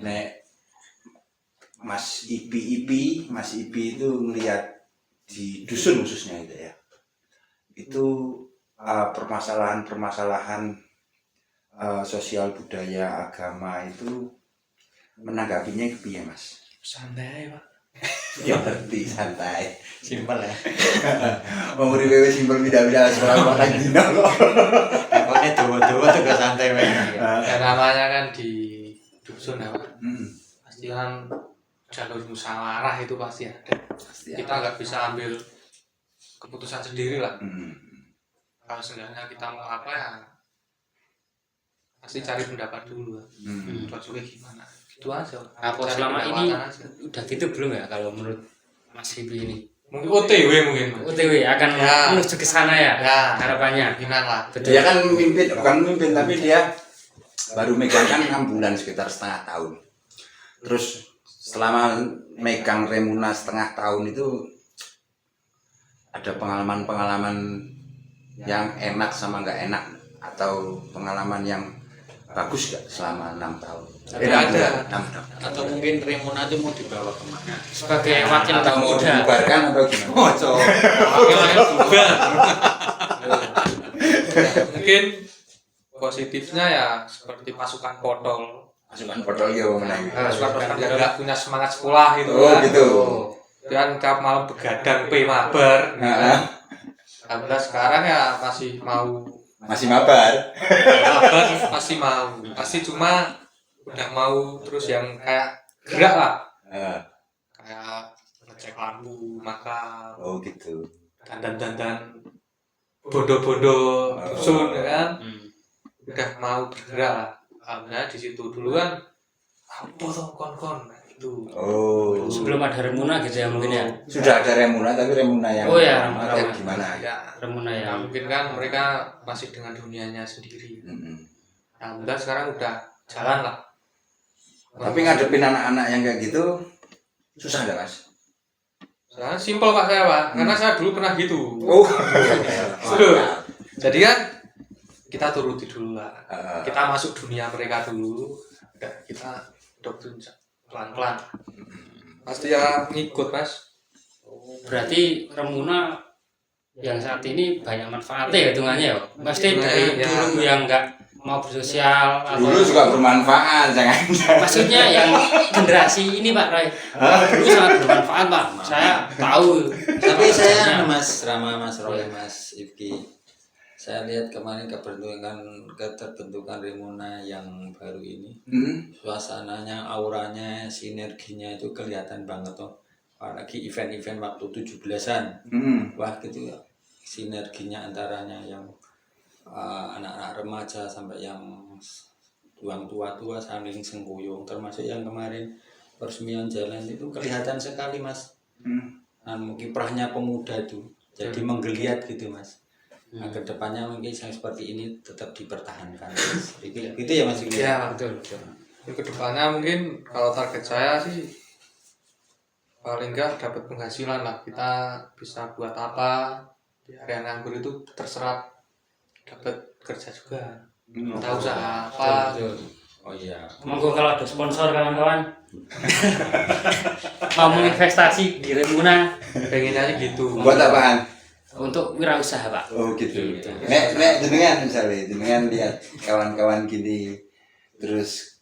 [SPEAKER 1] nek Mas Ipi itu ngelihat di dusun khususnya itu ya. Itu permasalahan sosial budaya agama itu menanggapinya piye Mas?
[SPEAKER 3] santai Pak.
[SPEAKER 1] Ya ngerti santai.
[SPEAKER 2] Simpel ya.
[SPEAKER 1] Wong uripe wis simpel bida-bida sekolah patang dino kok.
[SPEAKER 2] Pokoknya dawa-dawa tuh gak santai wae.
[SPEAKER 3] Ya namanya kan di dusun ya Pak.
[SPEAKER 1] Hmm.
[SPEAKER 3] Pasti kan jalur musyawarah itu pasti ada. Kita nggak bisa ambil keputusan sendiri lah. Kalau seenggaknya kita mau apa ya pasti cari pendapat dulu. Cocoknya gimana? Itu aja.
[SPEAKER 4] Apa
[SPEAKER 3] Cari
[SPEAKER 4] selama ini
[SPEAKER 3] pendapatan aja.
[SPEAKER 4] udah gitu belum ya kalau menurut Mas Ibi ini?
[SPEAKER 3] Mungkin OTW mungkin.
[SPEAKER 4] OTW akan
[SPEAKER 3] Ya.
[SPEAKER 4] menuju ke sana ya,
[SPEAKER 3] Ya.
[SPEAKER 4] harapannya.
[SPEAKER 3] Kemungkinan lah.
[SPEAKER 4] Betul.
[SPEAKER 1] Dia kan bukan memimpin tapi dia baru megang kan 6 bulan sekitar setengah tahun. Terus selama megang Remuna setengah tahun itu ada pengalaman-pengalaman yang enak sama nggak enak atau pengalaman yang bagus gak selama 6 tahun?
[SPEAKER 3] Ada.
[SPEAKER 1] 6 tahun.
[SPEAKER 2] Atau mungkin Remuna itu mau dibawa kemana?
[SPEAKER 4] Sebagai wakil
[SPEAKER 1] Atau mau
[SPEAKER 4] muda.
[SPEAKER 1] dibubarkan atau gimana?
[SPEAKER 3] Wakil-wakil juga. Mungkin positifnya ya seperti pasukan potol.
[SPEAKER 1] Pasukan potol ya wong menang.
[SPEAKER 3] Pasukan yang nggak punya semangat sekolah gitu
[SPEAKER 1] Oh,
[SPEAKER 3] kan.
[SPEAKER 1] gitu.
[SPEAKER 3] Dan tiap malam begadang P-Mabar.
[SPEAKER 1] Heeh.
[SPEAKER 3] Alhamdulillah sekarang ya masih mau
[SPEAKER 1] Masih mabar.
[SPEAKER 3] mabar, masih mau. Masih cuma udah mau terus yang kayak gerak lah. Kayak ngecek lampu, makam,
[SPEAKER 1] Oh gitu.
[SPEAKER 3] dandan-dandan bodoh-bodoh dusun ya kan. Udah mau bergerak lah. Alhamdulillah di situ dulu kan apa tuh kon-kon gitu.
[SPEAKER 1] Oh.
[SPEAKER 4] Sebelum ada Remuna gitu ya mungkin ya.
[SPEAKER 1] Sudah ada Remuna tapi Remuna yang
[SPEAKER 4] Oh ya,
[SPEAKER 1] yang
[SPEAKER 4] Remuna.
[SPEAKER 1] gimana?
[SPEAKER 3] Ya,
[SPEAKER 4] Remuna
[SPEAKER 3] ya
[SPEAKER 4] yang
[SPEAKER 3] mungkin kan mereka masih dengan dunianya sendiri.
[SPEAKER 1] Mm-mm.
[SPEAKER 3] Alhamdulillah sekarang udah jalan lah.
[SPEAKER 1] Tapi ngadepin anak-anak yang kayak gitu susah enggak, Mas?
[SPEAKER 3] Soalnya simpel Pak saya Pak, karena saya dulu pernah gitu.
[SPEAKER 1] Oh.
[SPEAKER 3] Jadi kan kita turuti dulu lah.
[SPEAKER 1] Ah.
[SPEAKER 3] Kita masuk dunia mereka dulu. Udah kita doktrin pelan-pelan. Pasti ya ngikut Mas.
[SPEAKER 4] berarti Remuna yang saat ini banyak manfaatnya ya hitungannya ya. Pasti dari
[SPEAKER 3] Ya.
[SPEAKER 4] dulu yang nggak mau bersosial atau
[SPEAKER 1] Dulu juga bermanfaat, jangan.
[SPEAKER 4] maksudnya yang generasi ini Pak Roy dulu sangat bermanfaat Pak, saya tahu.
[SPEAKER 2] Tapi saya Mas Rama, Mas Roy, Mas Ifki, saya lihat kemarin keterbentukan Remuna yang baru ini, suasananya, auranya, sinerginya itu kelihatan banget tuh. Apalagi event-event waktu 17-an, wah gitu ya, sinerginya antaranya yang anak-anak remaja sampai yang tuang tua-tua saling sengkuyung, termasuk yang kemarin peresmian jalan itu kelihatan sekali Mas. Kiprahnya pemuda itu jadi menggeliat gitu Mas. Nah, kedepannya mungkin yang seperti ini tetap dipertahankan. Gitu ya Mas.
[SPEAKER 3] Ya,
[SPEAKER 4] Betul.
[SPEAKER 3] kedepannya mungkin kalau target saya sih paling enggak dapat penghasilan lah. Kita bisa buat apa di area nganggur itu terserap dapat kerja juga. Tahu usaha apa.
[SPEAKER 4] Betul.
[SPEAKER 2] Oh iya.
[SPEAKER 4] Monggo kalau ada sponsor kawan-kawan mau menginvestasi di Remuna
[SPEAKER 3] Pengennya aja gitu.
[SPEAKER 1] Buat apaan?
[SPEAKER 4] untuk wirausaha Pak.
[SPEAKER 1] Oh gitu. Nek jenengan misalnya, jenengan lihat kawan-kawan gini, terus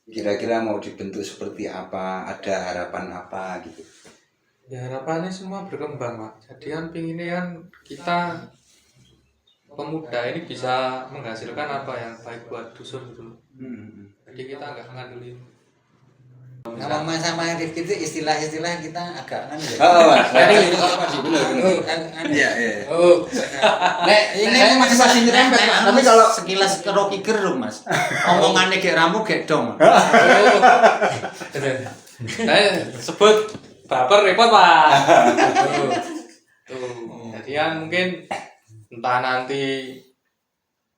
[SPEAKER 1] kira-kira mau dibentuk seperti apa, ada harapan apa gitu.
[SPEAKER 3] Ya harapannya semua berkembang Pak. Jadi kan pinginnya kan kita pemuda ini bisa menghasilkan apa yang baik buat dusun gitu. Jadi kita nggak ngandelin.
[SPEAKER 2] Kalau Mas sama Rifki itu istilah-istilah kita agak kan ya.
[SPEAKER 1] Oh, Mas.
[SPEAKER 2] Benar.
[SPEAKER 1] Iya, iya.
[SPEAKER 4] Oh,
[SPEAKER 1] Saya masih nyerempet, Pak. Tapi kalau
[SPEAKER 2] sekilas Rocky Gerung Mas, omongannya kayak ramu kayak dong.
[SPEAKER 3] Saya sebut baper repot Pak. Tuh. Jadi kan mungkin entah nanti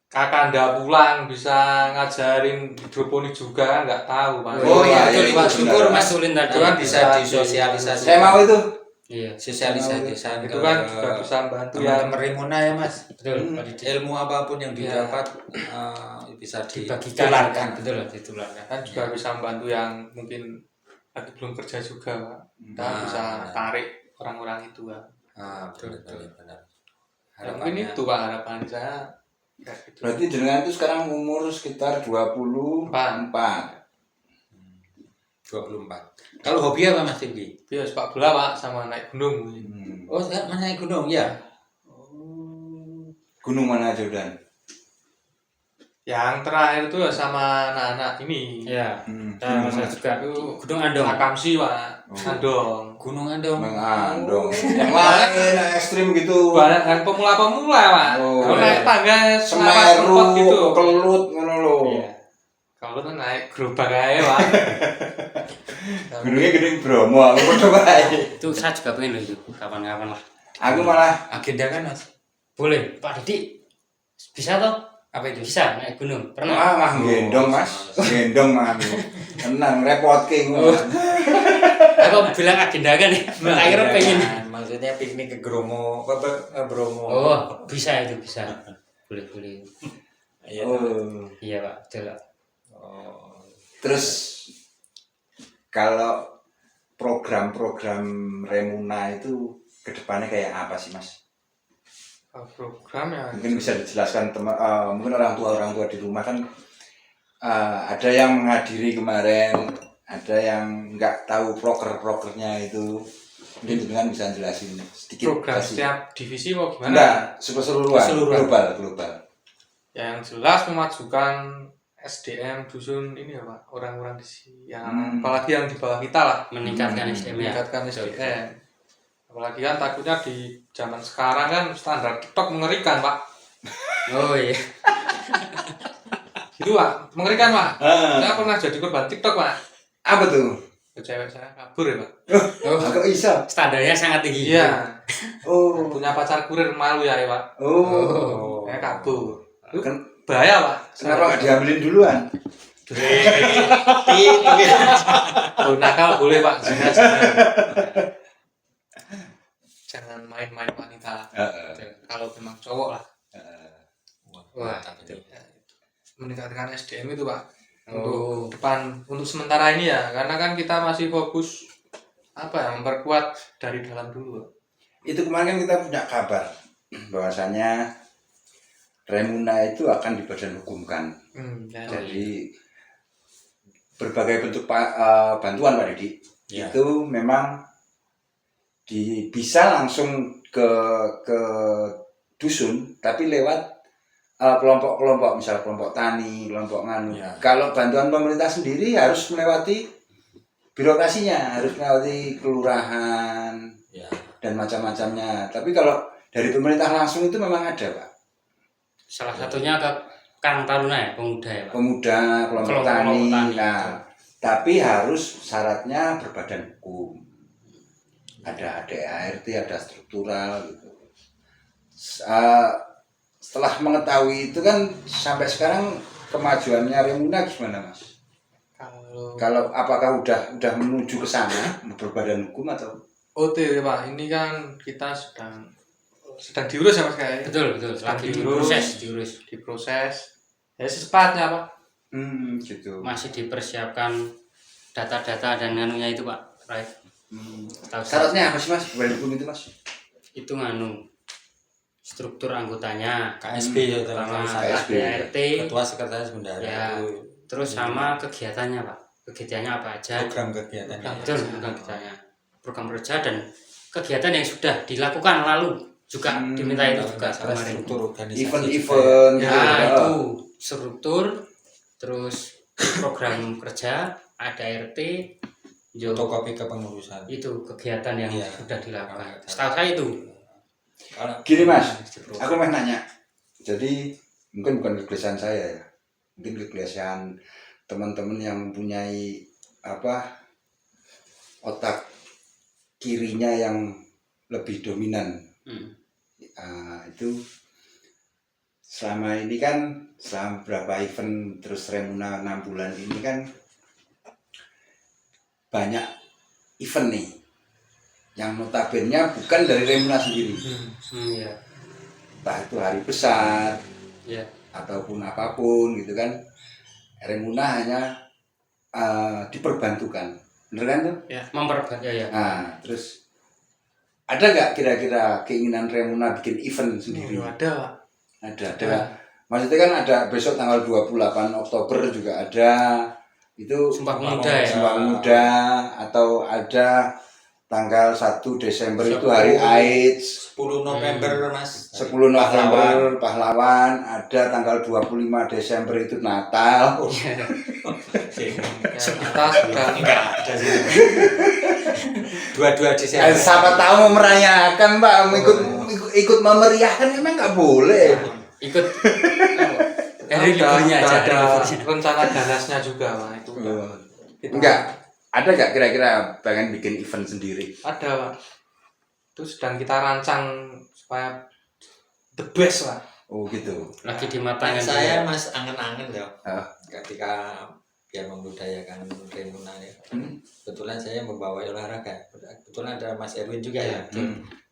[SPEAKER 3] Kakanda pulang bisa ngajarin hidroponik juga kan nggak tahu Pak.
[SPEAKER 1] Oh, iya,
[SPEAKER 4] betul,
[SPEAKER 1] iya,
[SPEAKER 4] Pak.
[SPEAKER 1] itu
[SPEAKER 4] Syukur
[SPEAKER 1] benar.
[SPEAKER 4] Mas Ulin tadi.
[SPEAKER 2] Itu kan bisa disosialisasi.
[SPEAKER 1] saya mau itu.
[SPEAKER 4] Iya,
[SPEAKER 2] Sosialisasi
[SPEAKER 3] Itu kan juga bisa membantu ya.
[SPEAKER 2] teman-teman Remuna ya Mas.
[SPEAKER 4] betul.
[SPEAKER 2] Ilmu apapun yang
[SPEAKER 3] Iya.
[SPEAKER 2] didapat bisa
[SPEAKER 4] Dibagikan,
[SPEAKER 2] ditularkan.
[SPEAKER 4] betul, ditularkan.
[SPEAKER 3] Kan juga bisa membantu yang mungkin lagi belum kerja juga Pak. Kita
[SPEAKER 2] Nah,
[SPEAKER 3] bisa
[SPEAKER 2] benar.
[SPEAKER 3] tarik orang-orang itu Pak.
[SPEAKER 2] Betul benar.
[SPEAKER 3] Ya, mungkin itu Pak harapan saya. Kayak gitu.
[SPEAKER 1] Berarti jenengan itu sekarang umur sekitar 24.
[SPEAKER 2] 24. Kalau hobi apa Mas Tinggi?
[SPEAKER 3] Iya sepak bola Pak sama naik gunung.
[SPEAKER 2] Oh, Mas naik gunung ya?
[SPEAKER 1] Gunung mana aja udah?
[SPEAKER 3] Yang terakhir itu ya sama anak-anak ini.
[SPEAKER 4] Iya.
[SPEAKER 1] Gunung
[SPEAKER 4] Saya juga
[SPEAKER 3] Itu
[SPEAKER 4] Gunung Andong.
[SPEAKER 3] Akamsi Pak. Andong.
[SPEAKER 2] Gunung Andong.
[SPEAKER 1] Mengandung. Yang lain ekstrim gitu.
[SPEAKER 3] Banyak yang pemula-pemula Pak.
[SPEAKER 1] Oh,
[SPEAKER 3] Kalau
[SPEAKER 1] iya.
[SPEAKER 3] naik tangga
[SPEAKER 1] Semeru,
[SPEAKER 3] sempat gitu.
[SPEAKER 1] kelut ngono lho.
[SPEAKER 3] Iya. Kalau tuh naik gerobak aja Pak.
[SPEAKER 1] Gunungnya Gedeng Bromo, aku padha wae.
[SPEAKER 4] Itu saya juga pengen loh itu kapan-kapan lah.
[SPEAKER 1] Aku malah
[SPEAKER 2] Agenda kan Mas?
[SPEAKER 4] Boleh, Pak Didi. Bisa toh?
[SPEAKER 2] Apa itu?
[SPEAKER 4] Bisa naik gunung. Pernah?
[SPEAKER 1] mah gendong Mas, gendong mah. Tenang, repotke ngono.
[SPEAKER 4] Aku bilang agenda kan nih. Akhirnya pengen.
[SPEAKER 2] Maksudnya piknik ke Bromo, ke Bromo.
[SPEAKER 4] Oh, bisa itu bisa. Boleh, boleh.
[SPEAKER 2] Iya.
[SPEAKER 1] Oh.
[SPEAKER 4] Iya, Pak. Betul, Pak.
[SPEAKER 2] Oh.
[SPEAKER 1] Terus kalau program-program Remuna itu kedepannya kayak apa sih Mas?
[SPEAKER 3] Program ya.
[SPEAKER 1] Mungkin bisa dijelaskan mungkin orang tua di rumah kan ada yang menghadiri kemarin, ada yang nggak tahu prokernya itu. Mungkin dengan bisa jelasin sedikit.
[SPEAKER 3] Program
[SPEAKER 1] kasih.
[SPEAKER 3] setiap divisi mau gimana?
[SPEAKER 1] Enggak, keseluruhan,
[SPEAKER 2] Keseluruhan.
[SPEAKER 1] global.
[SPEAKER 3] Yang jelas memajukan SDM dusun ini ya Pak. Orang-orang di sini. Yang apalagi yang di bawah kita lah.
[SPEAKER 4] Meningkatkan SDM ya.
[SPEAKER 3] Meningkatkan SDM. Apalagi kan takutnya di zaman sekarang kan standar TikTok mengerikan Pak.
[SPEAKER 4] Oh iya.
[SPEAKER 3] Gitu Pak, mengerikan Pak. Saya pernah jadi korban TikTok Pak.
[SPEAKER 1] Apa tuh?
[SPEAKER 3] cewek saya kabur ya Pak.
[SPEAKER 1] Kok iso?
[SPEAKER 4] Standarnya sangat tinggi.
[SPEAKER 3] Iya.
[SPEAKER 1] Oh.
[SPEAKER 3] Punya pacar kurir malu ya Pak.
[SPEAKER 1] Oh.
[SPEAKER 3] Saya kabur.
[SPEAKER 1] Kan
[SPEAKER 3] Bahaya Pak.
[SPEAKER 1] kenapa nggak diambilin duluan?
[SPEAKER 3] Oh, nakal boleh Pak. Jangan main-main wanita. Kalau memang cowok lah. Wah, ya, meningkatkan SDM itu Pak. Untuk depan, untuk sementara ini ya, karena kan kita masih fokus memperkuat dari dalam dulu.
[SPEAKER 1] Itu kemarin kan kita punya kabar bahwasanya Remuna itu akan dibadan-hukumkan.
[SPEAKER 3] Ya.
[SPEAKER 1] Jadi berbagai bentuk bantuan Pak Didi itu memang bisa langsung ke dusun, tapi lewat kelompok-kelompok, misal kelompok tani, kelompok nganu.
[SPEAKER 2] Ya.
[SPEAKER 1] Kalau bantuan pemerintah sendiri harus melewati birokrasinya, harus melewati kelurahan
[SPEAKER 2] Ya.
[SPEAKER 1] dan macam-macamnya. Tapi kalau dari pemerintah langsung itu memang ada Pak.
[SPEAKER 4] Salah satunya ke Karang Taruna ya, pemuda ya Pak.
[SPEAKER 1] Pemuda, kelompok tani. Nah, tapi harus syaratnya berbadan hukum. Ada ADART, ada struktural gitu. Setelah mengetahui itu kan sampai sekarang kemajuannya Remuna gimana Mas? Kalau apakah udah menuju ke sana berbadan hukum atau?
[SPEAKER 3] OTW Pak, ini kan kita sedang diurus ya Mas kayak.
[SPEAKER 4] Betul. Lagi diproses.
[SPEAKER 3] Ya secepatnya Pak.
[SPEAKER 1] Gitu.
[SPEAKER 4] Masih dipersiapkan data-data dan nganunya itu Pak. Right.
[SPEAKER 1] Syaratnya apa sih Mas? Berbadan hukum itu Mas?
[SPEAKER 4] Itu struktur anggotanya,
[SPEAKER 2] KSB ya,
[SPEAKER 4] pertama
[SPEAKER 1] KSB.
[SPEAKER 4] ADART,
[SPEAKER 2] ketua sekretaris bendahara
[SPEAKER 4] ya,
[SPEAKER 2] itu
[SPEAKER 4] terus sama kegiatannya Pak. Kegiatannya apa aja?
[SPEAKER 2] program kegiatannya.
[SPEAKER 4] Betul, kegiatannya. Program kerja dan kegiatan yang sudah dilakukan lalu juga diminta itu juga
[SPEAKER 2] Salah
[SPEAKER 4] kemarin.
[SPEAKER 2] struktur organisasi
[SPEAKER 1] Event-event
[SPEAKER 4] Ya,
[SPEAKER 1] gitu.
[SPEAKER 4] itu struktur, terus program kerja, ADART,
[SPEAKER 2] fotokopi kepengurusan.
[SPEAKER 4] itu kegiatan yang
[SPEAKER 2] Iya.
[SPEAKER 4] sudah dilakukan. Setahu saya itu.
[SPEAKER 1] Gini Mas, aku mau nanya. Jadi mungkin bukan kegelisahan saya ya, mungkin kegelisahan teman-teman yang mempunyai otak kirinya yang lebih dominan. Itu selama ini kan, selama berapa event terus Remuna 6 bulan ini kan banyak event nih yang notabene bukan dari Remuna sendiri.
[SPEAKER 4] Ya.
[SPEAKER 1] Entah itu hari besar
[SPEAKER 4] Ya.
[SPEAKER 1] ataupun apapun gitu kan, Remuna hanya diperbantukan, bener kan tuh?
[SPEAKER 3] Ya.
[SPEAKER 4] Memperbantu ya.
[SPEAKER 1] Nah, terus ada nggak kira-kira keinginan Remuna bikin event sendiri?
[SPEAKER 3] Ada Pak.
[SPEAKER 1] Ada. Maksudnya kan ada besok tanggal 28 Oktober juga ada. Itu
[SPEAKER 4] Sumpah Pemuda ya.
[SPEAKER 1] Sumpah Pemuda, atau ada tanggal 1 Desember itu hari AIDS,
[SPEAKER 2] 10 November Mas.
[SPEAKER 1] 10 November Pahlawan, ada tanggal 25 Desember itu Natal.
[SPEAKER 3] Ya, kita sudah
[SPEAKER 2] Enggak ada sih. 22 Desember.
[SPEAKER 1] Siapa tahu mau merayakan Pak, ikut memeriahkan emang nggak boleh.
[SPEAKER 4] Ikut dari liburnya aja.
[SPEAKER 3] ada rencana ganasnya juga Pak itu.
[SPEAKER 1] Enggak. Ada nggak kira-kira pengen bikin event sendiri?
[SPEAKER 3] Ada Pak. Itu sedang kita rancang supaya the best Pak.
[SPEAKER 1] Oh gitu.
[SPEAKER 4] Lagi dimatangin.
[SPEAKER 2] Saya Mas angen-angen ya.
[SPEAKER 1] Ah.
[SPEAKER 2] Ketika biar membudayakan Remuna ya. Kebetulan saya membawa olahraga. Kebetulan ada Mas Erwin juga ya.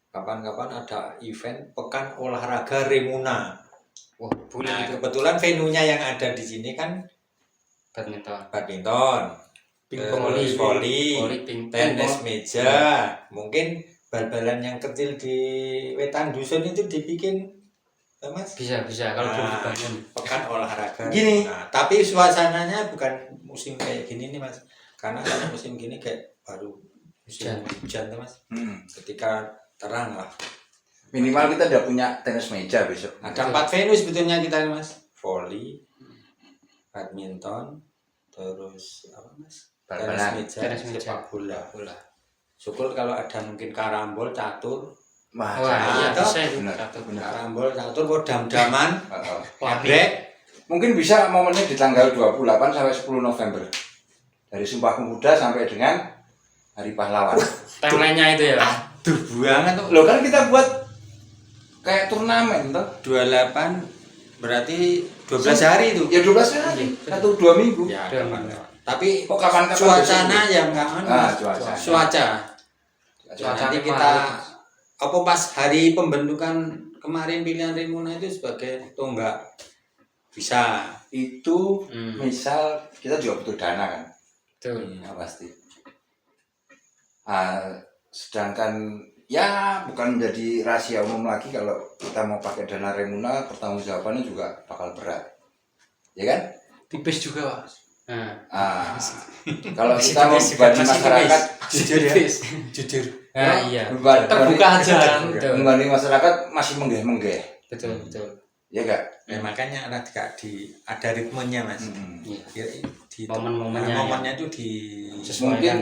[SPEAKER 2] Kapan-kapan ada event pekan olahraga Remuna.
[SPEAKER 4] Wah, boleh
[SPEAKER 2] Nah,
[SPEAKER 4] itu.
[SPEAKER 2] kebetulan venue-nya yang ada di sini kan
[SPEAKER 4] Badminton,
[SPEAKER 2] terus voli,
[SPEAKER 4] pingpong,
[SPEAKER 2] tenis meja, mungkin bal-balan yang kecil di wetan dusun itu dibikin, Mas?
[SPEAKER 4] bisa kalau belum dibangun.
[SPEAKER 2] Pekan olahraga.
[SPEAKER 1] Gini.
[SPEAKER 2] Nah, tapi suasananya bukan musim kayak gini nih Mas, karena kalau musim gini kayak baru musim hujan tuh Mas. Ketika terang lah.
[SPEAKER 1] Minimal kita udah punya tenis meja besok.
[SPEAKER 2] Ada 4 venue sebetulnya kita Mas. Voli, badminton, terus apa Mas?
[SPEAKER 1] Bal-balan.
[SPEAKER 2] Tenis meja, sepak bola. Syukur kalau ada mungkin karambol, catur.
[SPEAKER 1] Wah,
[SPEAKER 4] Iya,
[SPEAKER 2] Catur.
[SPEAKER 4] bisa itu.
[SPEAKER 1] benar.
[SPEAKER 4] Catur.
[SPEAKER 2] Karambol, catur, dam-daman,
[SPEAKER 1] Heeh.
[SPEAKER 2] ngabrek.
[SPEAKER 1] Mungkin bisa momennya di tanggal 28 sampai 10 November. Dari Sumpah Pemuda sampai dengan Hari Pahlawan.
[SPEAKER 4] Timeline-nya itu ya.
[SPEAKER 2] Aduh banget tuh.
[SPEAKER 1] Loh kan kita buat kayak turnamen toh.
[SPEAKER 2] 28 berarti 12 hari itu.
[SPEAKER 1] Ya 12 hari, 1-2 minggu.
[SPEAKER 2] Ya, kapan. Tapi
[SPEAKER 1] Kok kapan-kapan
[SPEAKER 2] cuacanya
[SPEAKER 1] besok?
[SPEAKER 2] yang kangen.
[SPEAKER 1] Cuaca.
[SPEAKER 2] Cuaca.
[SPEAKER 3] Cuaca
[SPEAKER 2] Nanti
[SPEAKER 3] memang
[SPEAKER 2] kita
[SPEAKER 3] harus.
[SPEAKER 2] apa pas hari pembentukan kemarin pilihan Rimuna itu sebagai tonggak bisa.
[SPEAKER 1] Itu
[SPEAKER 4] Hmm.
[SPEAKER 1] misal kita juga butuh dana kan.
[SPEAKER 4] Betul.
[SPEAKER 1] Ya pasti. Sedangkan ya bukan menjadi rahasia umum lagi kalau kita mau pakai dana Remuna, pertanggungjawabannya juga bakal berat, ya kan?
[SPEAKER 3] Tipis juga Pak.
[SPEAKER 4] Nah,
[SPEAKER 1] Kalau
[SPEAKER 4] Masih
[SPEAKER 1] kita mau
[SPEAKER 4] tipis juga,
[SPEAKER 1] beban
[SPEAKER 4] masih
[SPEAKER 1] masyarakat,
[SPEAKER 2] Jujur ya.
[SPEAKER 3] Tipis.
[SPEAKER 2] Jujur.
[SPEAKER 4] nah iya.
[SPEAKER 3] Terbuka aja kan.
[SPEAKER 4] Betul.
[SPEAKER 1] Beban masyarakat masih menggeh-menggeh,
[SPEAKER 4] Betul, betul.
[SPEAKER 1] ya gak?
[SPEAKER 2] Ya, makanya ada ritmenya Mas.
[SPEAKER 4] Iya.
[SPEAKER 2] Ya, di
[SPEAKER 4] Momen-momennya,
[SPEAKER 2] momennya itu di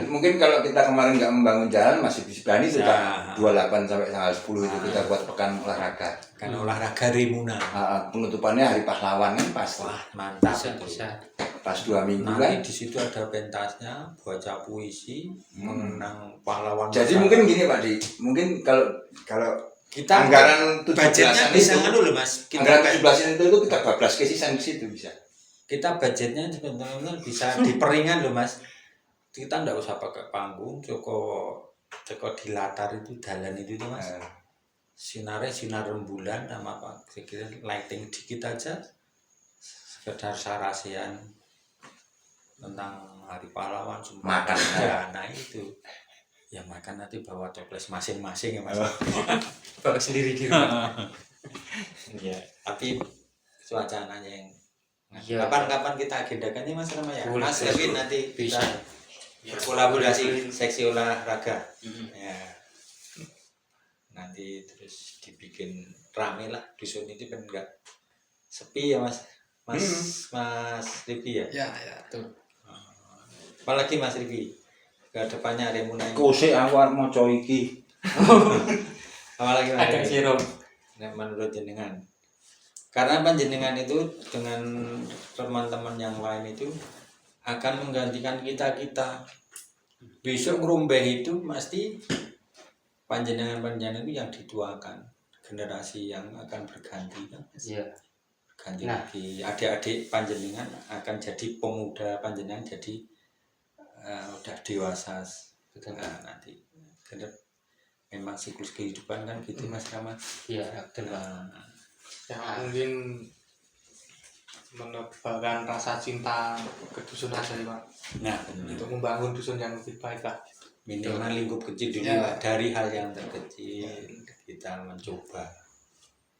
[SPEAKER 1] Mungkin kalau kita kemarin nggak membangun jalan masih bisa berani tuh
[SPEAKER 2] Ya.
[SPEAKER 1] 28 sampai tanggal 10 itu kita buat pekan olahraga.
[SPEAKER 2] kan olahraga Rimuna.
[SPEAKER 1] Penutupannya Hari Pahlawan kan pas
[SPEAKER 2] Wah, mantap
[SPEAKER 4] Bisa,
[SPEAKER 2] itu.
[SPEAKER 4] bisa.
[SPEAKER 1] pas 2 minggu
[SPEAKER 2] Nanti
[SPEAKER 1] kan.
[SPEAKER 2] di situ ada pentasnya, baca puisi, mengenang pahlawan.
[SPEAKER 1] Jadi
[SPEAKER 2] masa
[SPEAKER 1] mungkin gini Pak Di, mungkin kalau
[SPEAKER 2] kita
[SPEAKER 1] anggaran
[SPEAKER 2] budgetnya
[SPEAKER 1] 17-an
[SPEAKER 2] bisa
[SPEAKER 1] itu,
[SPEAKER 2] dulu Mas.
[SPEAKER 1] anggaran 17-an itu kita bablas ke sisan di situ bisa.
[SPEAKER 2] Kita budgetnya sebenarnya bisa diperingan loh Mas. Kita nggak usah pakai panggung, cukup di latar itu dalan itu tuh Mas. Sinar rembulan sama apa? Saya kira lighting dikit aja, sekedar sarasian tentang Hari Pahlawan, Sumpah
[SPEAKER 1] Makan.
[SPEAKER 2] Pemuda. Nah itu ya makan nanti bawa toples masing-masing ya Mas.
[SPEAKER 4] Bawa sendiri di rumah.
[SPEAKER 2] Ya, tapi suasananya yang
[SPEAKER 4] Iya.
[SPEAKER 2] kapan-kapan kita agendakannya Mas Rama ya.
[SPEAKER 4] Boleh,
[SPEAKER 2] Mas
[SPEAKER 4] boleh.
[SPEAKER 2] Kevin nanti
[SPEAKER 4] Bisa.
[SPEAKER 2] berkolaborasi seksi olahraga.
[SPEAKER 4] Mm-mm.
[SPEAKER 2] Ya. Nanti terus dibikin rame lah dusun itu kan enggak sepi ya Mas. Mas Rivi ya.
[SPEAKER 3] Ya, ya.
[SPEAKER 4] Betul.
[SPEAKER 2] Apalagi Mas Rivi ke depannya Remuna ini.
[SPEAKER 1] Kose awar maca iki.
[SPEAKER 2] Apalagi Mas
[SPEAKER 4] Ada
[SPEAKER 2] Rivi?
[SPEAKER 4] sirup.
[SPEAKER 2] Nah, menurut jenengan. Karena panjenengan itu dengan teman-teman yang lain itu akan menggantikan kita-kita. Besok ngerumbeh itu pasti panjenengan itu yang dituakan. Generasi yang akan berganti kan.
[SPEAKER 4] Iya.
[SPEAKER 2] Ganti
[SPEAKER 4] Nah.
[SPEAKER 2] lagi adik-adik panjenengan akan jadi pemuda, panjenengan jadi udah dewasa. Nanti. Karena memang siklus kehidupan kan gitu Mas Rama.
[SPEAKER 4] Iya, betul.
[SPEAKER 2] Nah,
[SPEAKER 3] Yang mungkin menebarkan rasa cinta ke dusun aja ya Pak.
[SPEAKER 2] nah
[SPEAKER 3] Untuk membangun dusun yang lebih baik lah.
[SPEAKER 2] minimal lingkup kecil dulu
[SPEAKER 3] Ya.
[SPEAKER 2] lah. Dari hal yang terkecil kita mencoba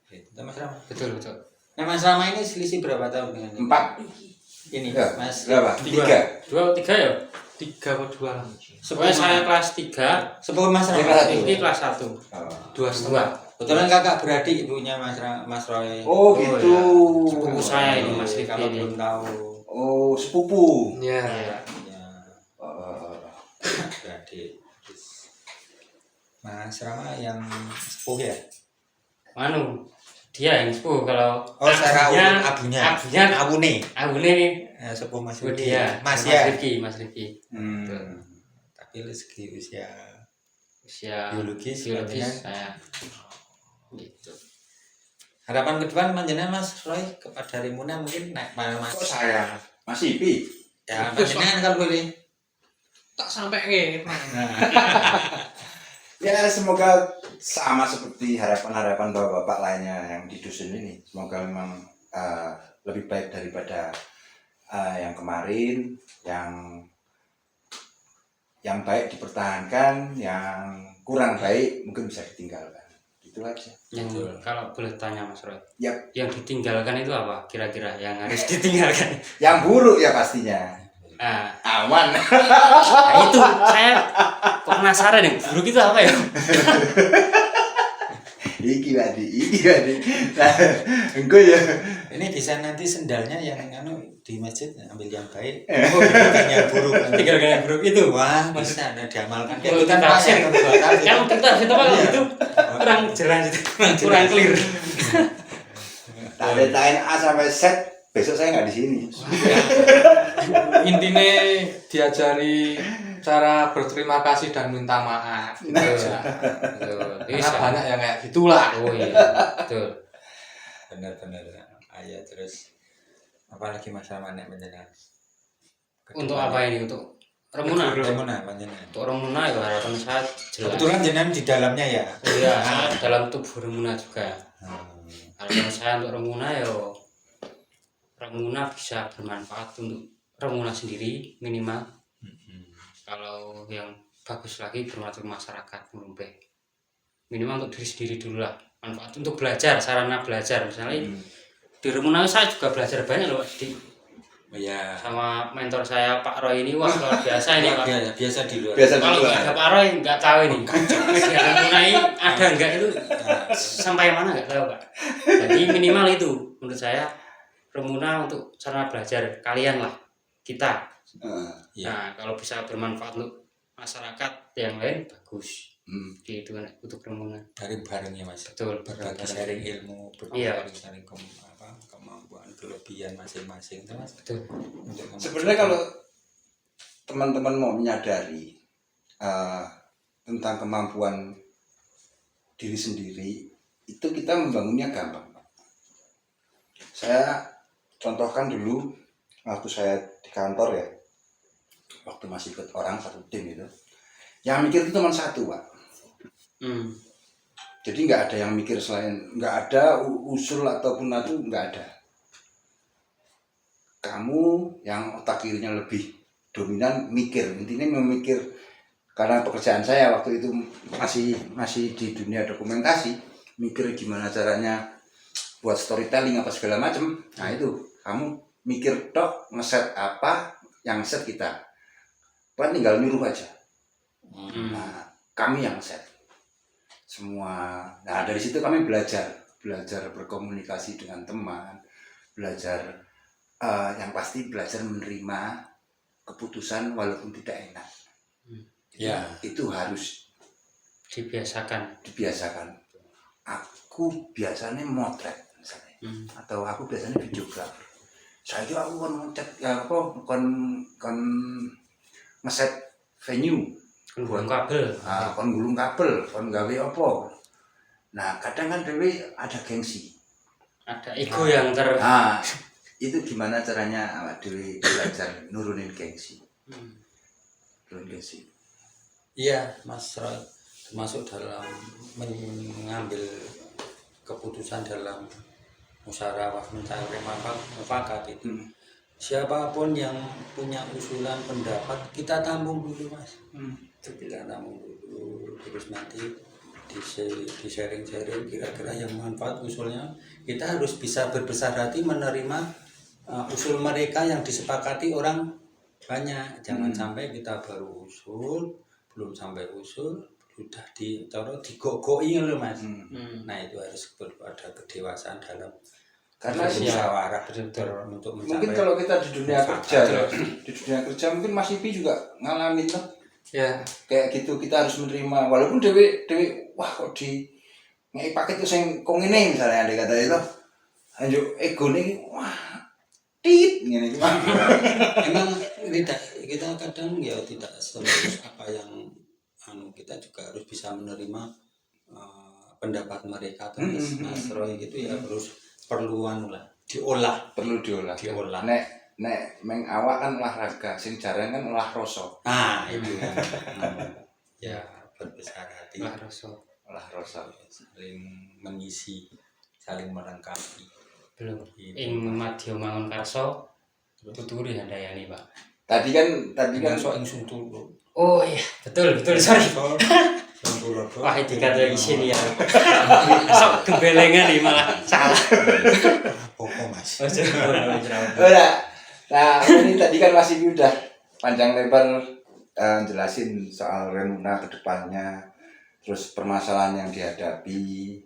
[SPEAKER 2] itu Mas Rama.
[SPEAKER 4] Betul, betul.
[SPEAKER 2] Nah Mas Rama ini selisih berapa tahun dengan ini?
[SPEAKER 1] 4
[SPEAKER 2] Ini
[SPEAKER 1] ya,
[SPEAKER 2] Mas
[SPEAKER 1] berapa? 3.
[SPEAKER 4] 2, 3 ya?
[SPEAKER 3] 3 atau 2 lah.
[SPEAKER 4] Pokoknya saya kelas 3,
[SPEAKER 2] sepupu Mas Rama.
[SPEAKER 1] Kelas satu.
[SPEAKER 4] Rifki kelas 1.
[SPEAKER 3] 2,5.
[SPEAKER 2] Kebetulan kakak beradik ibunya Mas Roy.
[SPEAKER 1] Oh gitu.
[SPEAKER 4] Sepupu saya ini Mas Rifki
[SPEAKER 2] Kalau
[SPEAKER 4] ini.
[SPEAKER 2] belum tahu
[SPEAKER 1] Oh sepupu.
[SPEAKER 3] Ya.
[SPEAKER 4] Iya.
[SPEAKER 2] ya
[SPEAKER 1] Oh,
[SPEAKER 2] beradik. Terus Mas Rama yang sepuh ya?
[SPEAKER 4] Manu, dia yang sepuh kalau
[SPEAKER 2] Oh, secara
[SPEAKER 4] abunya,
[SPEAKER 2] abunya, abune.
[SPEAKER 4] abune nih.
[SPEAKER 2] Sepuh Mas
[SPEAKER 4] Oh,
[SPEAKER 2] Rudi.
[SPEAKER 4] dia,
[SPEAKER 2] Mas ya.
[SPEAKER 4] Mas Rifki.
[SPEAKER 2] Tapi dari segi usia
[SPEAKER 4] Usia
[SPEAKER 2] biologis,
[SPEAKER 4] biologis saya. Gitu.
[SPEAKER 2] harapan ke depan panjenengan Mas Roy kepada Rimuna mungkin naik Mas.
[SPEAKER 1] kok saya masih Ipi?
[SPEAKER 2] Ya, panjenengan kalau boleh.
[SPEAKER 3] Tak sampai ke.
[SPEAKER 1] Ya semoga sama seperti harapan-harapan bapak-bapak lainnya yang di dusun ini. Semoga memang lebih baik daripada yang kemarin, yang baik dipertahankan, yang kurang baik mungkin bisa ditinggalkan. Itu aja.
[SPEAKER 4] Yang kalau boleh tanya Mas Roy,
[SPEAKER 1] Yap.
[SPEAKER 4] yang ditinggalkan itu apa kira-kira yang harus ditinggalkan?
[SPEAKER 1] Yang buruk ya pastinya.
[SPEAKER 4] Nah,
[SPEAKER 1] Aman.
[SPEAKER 4] nah itu saya kok penasaran nih, buruk itu apa ya?
[SPEAKER 1] Iki Pak Di. Nah, engko ya.
[SPEAKER 2] Ini bisa nanti sendalnya yang di masjid ambil yang baik. Yang buruk.
[SPEAKER 4] Tinggalkan yang buruk itu.
[SPEAKER 2] Wah, bisa ada diamalkan.
[SPEAKER 4] Kalau
[SPEAKER 2] Itu kan
[SPEAKER 4] kita
[SPEAKER 2] pasien
[SPEAKER 4] kan
[SPEAKER 2] perbuatan.
[SPEAKER 4] Kan kita harus tahu kalau itu kurang jelas itu, kurang clear.
[SPEAKER 1] Tak ada A sampai Z, besok saya nggak di sini.
[SPEAKER 3] intinya diajari cara berterima kasih dan minta maaf gitu ya. Karena
[SPEAKER 4] Bisa.
[SPEAKER 3] banyak yang kayak gitulah.
[SPEAKER 4] Oh iya, betul.
[SPEAKER 2] Benar-benar. Ayah terus apalagi masalah manek menjenengan.
[SPEAKER 4] Untuk apa ini? Untuk remuna.
[SPEAKER 2] Remuna panjenengan.
[SPEAKER 4] Untuk remuna ya harapan saya jelas.
[SPEAKER 2] Kebetulan jenengan di dalamnya ya.
[SPEAKER 4] Oh iya, saya dalam tubuh remuna juga.
[SPEAKER 2] Hmm.
[SPEAKER 4] Harapan saya untuk remuna ya remuna bisa bermanfaat untuk remuna sendiri minimal. Kalau yang bagus lagi bermanfaat untuk masyarakat Ngrumpe. Minimal untuk diri sendiri dulu lah. Manfaat untuk belajar, sarana belajar misalnya. Di remuna saya juga belajar banyak loh di
[SPEAKER 2] Ya.
[SPEAKER 4] sama mentor saya Pak Roy ini, wah luar biasa ini Pak.
[SPEAKER 2] Biasa di luar.
[SPEAKER 1] Biasa
[SPEAKER 4] Kalau
[SPEAKER 1] dulu.
[SPEAKER 4] nggak ada Pak Roy nggak tahu ini media remuna ini ada nggak itu sampai mana nggak tahu Pak. Jadi minimal itu menurut saya remuna untuk sarana belajar kalian lah kita.
[SPEAKER 2] Ya.
[SPEAKER 4] Nah kalau bisa bermanfaat untuk masyarakat yang lain bagus. Gitu kan untuk remuna.
[SPEAKER 2] Bareng-bareng ya Mas.
[SPEAKER 4] Betul,
[SPEAKER 2] Berbagi
[SPEAKER 4] bareng-bareng.
[SPEAKER 2] sharing ilmu,
[SPEAKER 4] Iya.
[SPEAKER 2] berbagi sharing kemampuan, kelebihan masing-masing itu Mas.
[SPEAKER 4] Betul.
[SPEAKER 2] Untuk
[SPEAKER 1] Sebenarnya kalau teman-teman mau menyadari tentang kemampuan diri sendiri, itu kita membangunnya gampang, Pak. Saya contohkan dulu waktu saya di kantor ya, waktu masih ikut orang satu tim itu, yang mikir itu cuma satu, Pak. Jadi nggak ada yang mikir selain, nggak ada usul ataupun itu nggak ada. Kamu yang otak kirinya lebih dominan mikir, intinya memikir. Karena pekerjaan saya waktu itu masih di dunia dokumentasi, mikir gimana caranya buat storytelling apa segala macam. Nah itu kamu mikir tok, ngeset apa yang set kita, kan tinggal nyuruh aja. Nah kami yang set semua. Nah dari situ kami belajar berkomunikasi dengan teman, belajar yang pasti belajar menerima keputusan walaupun tidak enak.
[SPEAKER 2] Ya.
[SPEAKER 1] Itu harus
[SPEAKER 4] Dibiasakan.
[SPEAKER 1] Aku biasanya motret misalnya, atau aku biasanya videografer. Saya itu aku kon ngeset venue,
[SPEAKER 4] Gulung kabel.
[SPEAKER 1] kon gulung kabel, kon gawe apa. Nah kadang kan dewe ada gengsi.
[SPEAKER 4] Ada ego yang
[SPEAKER 1] Nah itu gimana caranya awak dewe belajar nurunin gengsi. Nurunin gengsi.
[SPEAKER 2] Iya, Mas Roy, termasuk dalam mengambil keputusan dalam musyawarah mencari mufakat itu. Siapapun yang punya usulan pendapat kita tampung dulu Mas. Kita tampung dulu, terus nanti di sharing-sharing kira-kira yang manfaat usulnya. Kita harus bisa berbesar hati menerima usul mereka yang disepakati orang banyak. Jangan sampai kita baru usul, belum sampai usul sudah digogoi loh Mas. Nah itu harus ada kedewasaan dalam
[SPEAKER 1] Karena
[SPEAKER 2] musyawarah untuk mencapai.
[SPEAKER 1] mungkin kalau kita di dunia kerja ya, di dunia kerja mungkin Mas Ipi juga ngalamin tuh.
[SPEAKER 3] Ya,
[SPEAKER 1] Kayak gitu kita harus menerima walaupun dewe wah kok di ngei paket itu sing kong ini misalnya ada kata itu. Anjuk ego nih wah tit ngene iki.
[SPEAKER 2] Memang tidak, kita kadang ya tidak serius apa yang kita juga harus bisa menerima pendapat mereka terus Mas Roy gitu ya perlu diolah. Nek meng awak kan olahraga, sing jarang kan olah rasa. Nah itu kan ya berbesar hati.
[SPEAKER 1] Olah rasa
[SPEAKER 2] Saling mengisi, saling melengkapi.
[SPEAKER 4] belum
[SPEAKER 2] Gitu.
[SPEAKER 4] ing madya mangun karso tuturi handayani Pak.
[SPEAKER 1] Tadi kan
[SPEAKER 2] So ing suntul.
[SPEAKER 4] Oh iya betul sorry.
[SPEAKER 2] Suntul.
[SPEAKER 4] Wah itu kata isin ya. Sok gembelengan nih malah salah.
[SPEAKER 2] Pokok Mas.
[SPEAKER 1] udah. Nah ini tadi kan Mas Ipi udah panjang lebar jelasin soal Remuna ke depannya, terus permasalahan yang dihadapi,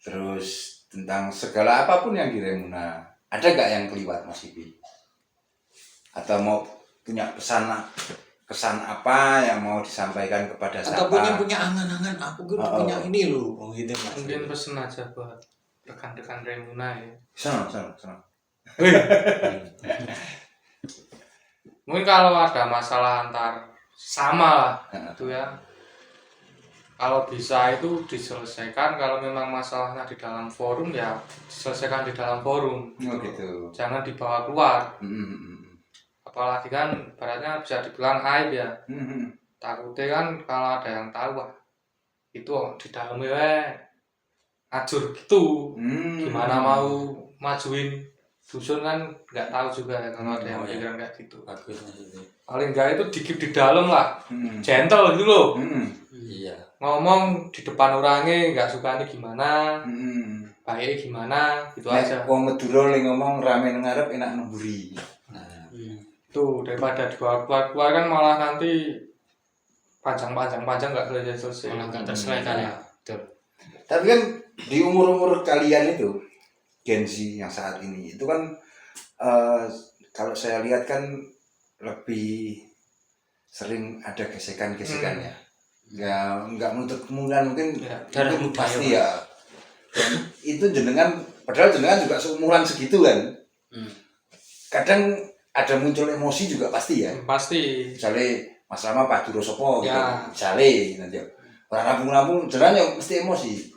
[SPEAKER 1] terus tentang segala apapun yang di Remuna. Ada gak yang keliwat Mas Ipi? Atau mau punya kesan apa yang mau disampaikan kepada
[SPEAKER 2] Atau
[SPEAKER 1] siapa?
[SPEAKER 2] punya angan-angan aku punya ini loh, gitu Mas.
[SPEAKER 3] mungkin pesen aja buat rekan-rekan Remuna ya.
[SPEAKER 1] Sana.
[SPEAKER 3] Mungkin kalau ada masalah antar sama lah itu ya, kalau bisa itu diselesaikan. Kalau memang masalahnya di dalam forum ya diselesaikan di dalam forum.
[SPEAKER 1] Oh gitu.
[SPEAKER 3] Jangan dibawa keluar.
[SPEAKER 1] Hmm.
[SPEAKER 3] Apalagi kan baratnya bisa dibilang aib ya.
[SPEAKER 1] Hmm.
[SPEAKER 3] Takutnya kan kalau ada yang tahu, wah itu di dalamnya ngajur gitu. Gimana mau majuin dusun kan nggak tahu juga ya, kalau ada yang pikiran kayak gitu.
[SPEAKER 2] Bagusnya itu.
[SPEAKER 3] Paling nggak itu dikit di dalam lah, gentle gitu loh.
[SPEAKER 2] Iya.
[SPEAKER 3] Ngomong di depan orangnya nggak sukanya gimana, baiknya gimana, gitu aja.
[SPEAKER 1] Wong Madura le ngomong rame nang ngarep enak nang mburi.
[SPEAKER 2] Nah,
[SPEAKER 3] Tuh daripada keluar kan malah nanti panjang nggak selesai.
[SPEAKER 4] Malah nggak terselesaikan ya. Betul.
[SPEAKER 1] Tapi kan di umur-umur kalian itu Gen Z yang saat ini itu kan kalau saya lihat kan lebih sering ada gesekan-gesekan ya. Nggak menutup kemungkinan mungkin
[SPEAKER 4] darah
[SPEAKER 1] itu
[SPEAKER 4] muda
[SPEAKER 1] pasti ya. Dan itu jenengan padahal jenengan juga seumuran segitu kan. Kadang ada muncul emosi juga pasti ya.
[SPEAKER 3] Pasti.
[SPEAKER 1] Misalnya Mas Rama Pak Duro Sopo gitu.
[SPEAKER 3] Ya.
[SPEAKER 1] Misalnya nanti orang rampung-rampung jenengan ya mesti emosi.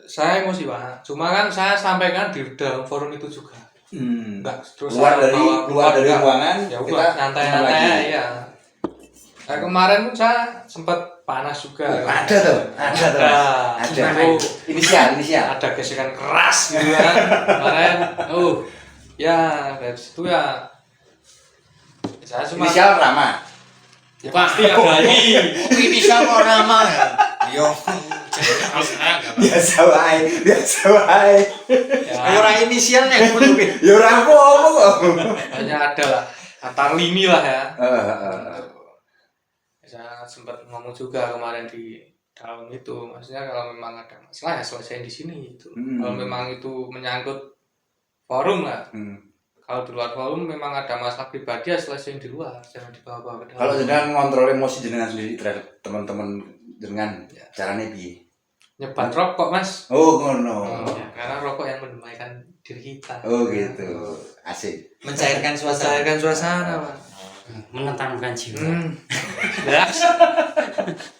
[SPEAKER 3] Saya emosi Pak, cuma kan saya sampaikan di dalam forum itu juga. Enggak terus
[SPEAKER 1] keluar
[SPEAKER 3] saya
[SPEAKER 1] dari
[SPEAKER 3] enggak.
[SPEAKER 1] ruangan
[SPEAKER 3] Ya
[SPEAKER 1] kita
[SPEAKER 3] udah santai-santai ya. Nah, kemarin pun saya sempat panas juga.
[SPEAKER 1] Ada tuh. Ada.
[SPEAKER 3] Oh,
[SPEAKER 1] Inisial.
[SPEAKER 3] ada gesekan keras gitu kan. Kemarin, ya dari situ ya. Saya cuma
[SPEAKER 1] Inisial Rama.
[SPEAKER 3] ya pasti ada lagi.
[SPEAKER 2] inisial kok Rama ya? Yo.
[SPEAKER 1] Biasa wae.
[SPEAKER 3] Ya,
[SPEAKER 2] Orang inisialnya kudu.
[SPEAKER 1] Ya ora apa-apa kok.
[SPEAKER 3] hanya ada lah antar lini lah ya.
[SPEAKER 1] Heeh.
[SPEAKER 3] Saya sempat ngomong juga kemarin di dalam itu, maksudnya kalau memang ada masalah ya selesai di sini itu. Kalau memang itu menyangkut forum lah. Kalau di luar forum memang ada masalah pribadi ya selesai di luar, jangan dibawa-bawa ke dalam.
[SPEAKER 1] Kalau jenengan ngontrol emosi jenengan sendiri terhadap teman-teman jenengan caranya piye?
[SPEAKER 3] Nyebat rokok Mas.
[SPEAKER 1] Oh ngono.
[SPEAKER 3] Ya, karena rokok yang mendamaikan diri kita.
[SPEAKER 1] Oh gitu. Asik.
[SPEAKER 2] Mencairkan suasana.
[SPEAKER 3] Mencairkan suasana Mas.
[SPEAKER 4] Menenangkan jiwa.
[SPEAKER 3] Ya.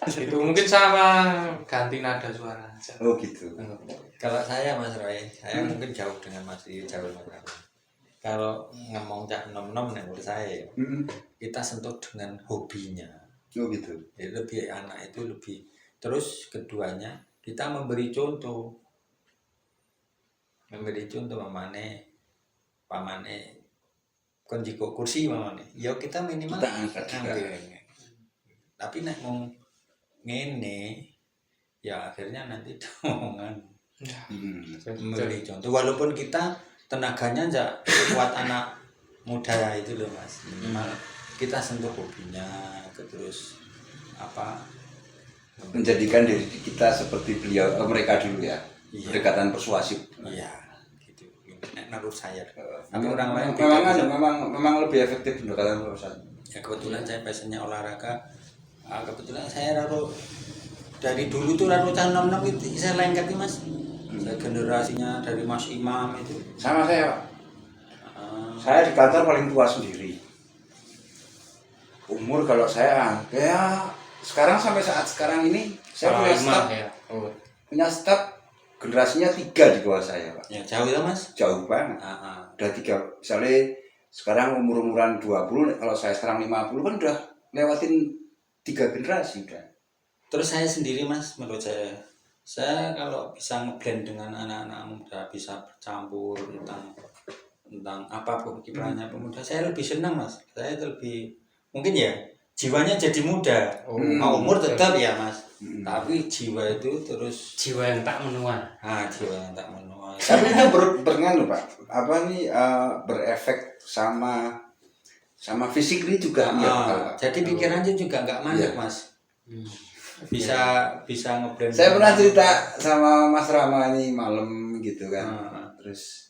[SPEAKER 3] Itu mungkin sama ganti nada suara aja.
[SPEAKER 1] Oh gitu.
[SPEAKER 2] Kalau saya Mas Roy, saya mungkin jauh dengan Mas Rio, jauh Mas Roy. Kalau ngomong cak nom-nom menurut saya, kita sentuh dengan hobinya.
[SPEAKER 1] Oh gitu.
[SPEAKER 2] Jadi lebih anak itu lebih. Terus keduanya kita memberi contoh pamane konjiko kursi mamane. Ya kita minimal
[SPEAKER 1] Kita angkat juga.
[SPEAKER 2] Tapi nek mau ngene ya akhirnya nanti omongan memberi contoh walaupun kita tenaganya enggak kuat anak muda itu loh Mas. Minimal kita sentuh hobinya terus apa
[SPEAKER 1] Menjadikan diri kita seperti mereka dulu ya.
[SPEAKER 2] Iya.
[SPEAKER 1] Pendekatan persuasif.
[SPEAKER 2] iya gitu. Nek menurut saya. Tapi orang lain
[SPEAKER 1] memang lebih efektif pendekatan persuasif.
[SPEAKER 2] Ya kebetulan saya passionnya olahraga. Kebetulan saya raro dari dulu tuh raro nom-nom itu saya lengket nih Mas. Saya generasinya dari Mas Imam itu.
[SPEAKER 1] Sama saya Pak. Saya di kantor paling tua sendiri. Umur kalau saya ya sekarang sampai saat sekarang ini saya punya staff
[SPEAKER 4] ya.
[SPEAKER 1] punya staff generasinya 3 di bawah saya Pak.
[SPEAKER 2] Ya jauh ya Mas.
[SPEAKER 1] Jauh banget. Udah 3. Misalnya sekarang umuran 20, kalau saya sekarang 50 kan udah lewatin 3 generasi udah.
[SPEAKER 2] Terus saya sendiri Mas, menurut saya kalau bisa ngeblend dengan anak-anak muda, bisa bercampur tentang apapun kiprahnya pemuda, saya lebih senang Mas. Saya lebih mungkin ya jiwanya jadi muda. Umur tetap ya Mas. Tapi jiwa itu terus
[SPEAKER 4] Jiwa yang tak menua.
[SPEAKER 2] jiwa yang tak menua.
[SPEAKER 1] Tapi itu berpengaruh Pak. Apa nih berefek sama fisik ini juga
[SPEAKER 2] jadi pikirannya juga nggak mandek Mas. Bisa ngeblend.
[SPEAKER 1] Saya pernah cerita sama Mas Rama ini malam gitu kan. Terus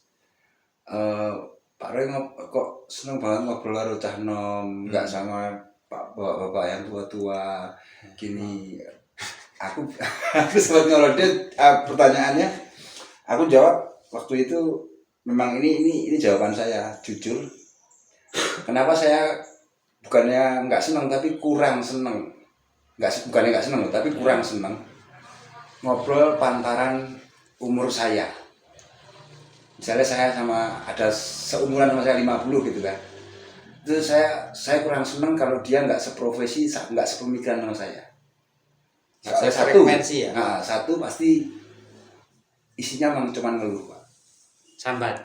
[SPEAKER 1] Pak Roy kok seneng banget ngobrol karo cah nom, nggak sama bapak-bapak yang tua-tua gini. Aku sempat nyorotin pertanyaannya. Aku jawab waktu itu memang ini jawaban saya jujur. Kenapa saya bukannya nggak seneng tapi kurang seneng. Bukannya nggak seneng tapi kurang seneng ngobrol pantaran umur saya. Misalnya saya sama ada seumuran sama saya 50 gitu kan. Itu saya kurang seneng kalau dia nggak seprofesi, nggak sepemikiran sama saya. Soalnya
[SPEAKER 2] Frekuensi ya.
[SPEAKER 1] Nah, satu pasti isinya cuma ngeluh, Pak.
[SPEAKER 4] Sambat.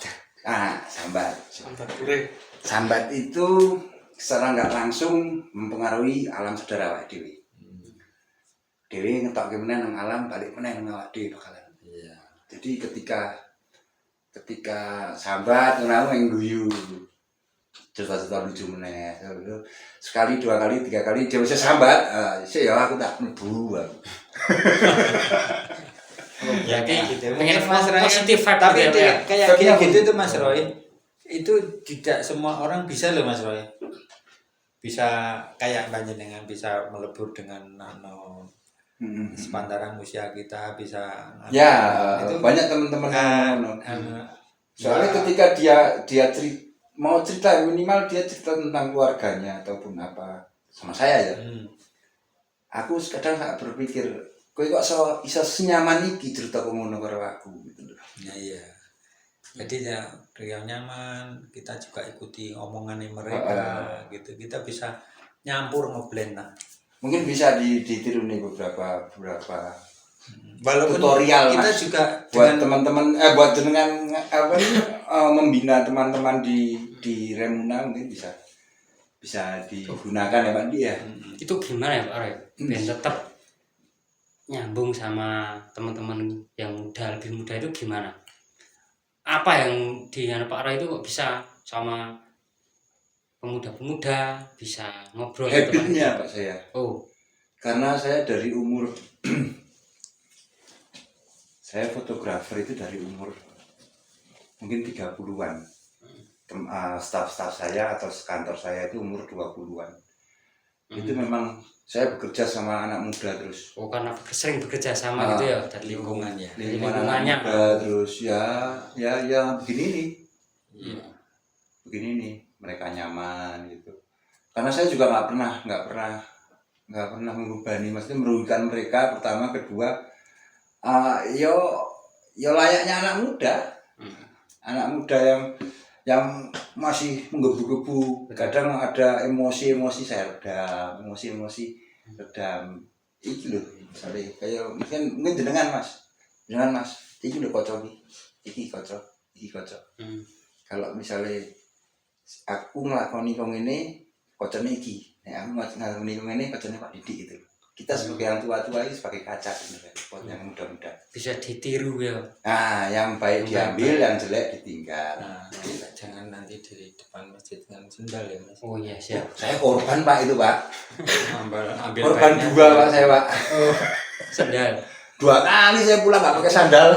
[SPEAKER 1] Sambat.
[SPEAKER 3] Sambat pure.
[SPEAKER 1] Sambat itu secara nggak langsung mempengaruhi alam saudara Pak Dewi. Dewi ngetok gimana nang alam, balik mana nang awak Dewi bakalan.
[SPEAKER 2] Iya.
[SPEAKER 1] Jadi ketika sambat orang yang guyu cerita-cerita lucu meneh. Sekali, 2 kali, 3 kali dia bisa sambat, ya aku tak mlebu.
[SPEAKER 2] Ya kayak gitu.
[SPEAKER 4] Pengen
[SPEAKER 2] Mungkin Mas Roy
[SPEAKER 4] positif vibe
[SPEAKER 2] tapi
[SPEAKER 4] gitu ya,
[SPEAKER 2] kayak
[SPEAKER 1] Vibe-nya
[SPEAKER 2] gitu tuh Mas Roy. Itu tidak semua orang bisa loh Mas Roy. Bisa kayak panjenengan bisa melebur dengan sepantaran usia kita bisa.
[SPEAKER 1] Ya,
[SPEAKER 2] itu
[SPEAKER 1] banyak teman-teman yang soalnya
[SPEAKER 2] ya.
[SPEAKER 1] ketika dia mau cerita minimal dia cerita tentang keluarganya ataupun apa sama saya ya. Aku kadang gak berpikir, kowe kok iso senyaman iki cerita ngono karo aku gitu loh.
[SPEAKER 2] Ya iya. Jadi ya beliau nyaman, kita juga ikuti omongannya mereka gitu. Kita bisa nyampur ngeblend lah.
[SPEAKER 1] Mungkin bisa ditiru nih beberapa
[SPEAKER 2] Walaupun
[SPEAKER 1] tutorial
[SPEAKER 2] kita
[SPEAKER 1] Mas.
[SPEAKER 2] juga
[SPEAKER 1] Buat
[SPEAKER 2] dengan
[SPEAKER 1] teman-teman buat jenengan apa nih membina teman-teman di Remuna mungkin bisa digunakan ya Pak Di ya.
[SPEAKER 4] Itu gimana ya Pak Roy? Biar tetap nyambung sama teman-teman yang muda, lebih muda itu gimana? Apa yang di Pak Roy itu kok bisa sama pemuda-pemuda, bisa ngobrol gitu, Pak?
[SPEAKER 1] Habitnya Pak saya.
[SPEAKER 4] Oh,
[SPEAKER 1] Karena saya dari umur saya fotografer itu dari umur mungkin 30-an. Staf-staf saya atau kantor saya itu umur 20-an. Itu memang saya bekerja sama anak muda terus.
[SPEAKER 4] oh karena sering bekerja sama gitu ya dari
[SPEAKER 2] lingkungan ya.
[SPEAKER 4] lingkungannya.
[SPEAKER 1] Terus ya begini nih.
[SPEAKER 2] Iya.
[SPEAKER 1] Begini nih, mereka nyaman gitu. Karena saya juga nggak pernah membebani, maksudnya merugikan mereka. Pertama, kedua, yo layaknya anak muda yang masih menggebu-gebu. Kadang ada emosi saya redam, emosi iki loh, misalnya kayak mungkin jenengan mas, iki loh kocok iki kocok. Kalau misalnya aku ngelakoni kong ini kocoknya iki, aku ngelakoni kong ini kocoknya Pak Didi gitu. Kita sebagai yang tua-tua ini sebagai kaca sebenarnya buat yang muda-muda.
[SPEAKER 4] Bisa ditiru ya.
[SPEAKER 1] Nah, yang baik diambil, yang jelek ditinggal.
[SPEAKER 2] Nah, jangan nanti di depan masjid dengan sendal ya Mas.
[SPEAKER 4] Oh iya siap.
[SPEAKER 1] Saya korban Pak itu Pak.
[SPEAKER 2] Ambil
[SPEAKER 1] Korban
[SPEAKER 2] baiknya.
[SPEAKER 1] 2 Pak saya Pak.
[SPEAKER 4] Sendal.
[SPEAKER 1] 2 kali saya pulang nggak pakai sandal.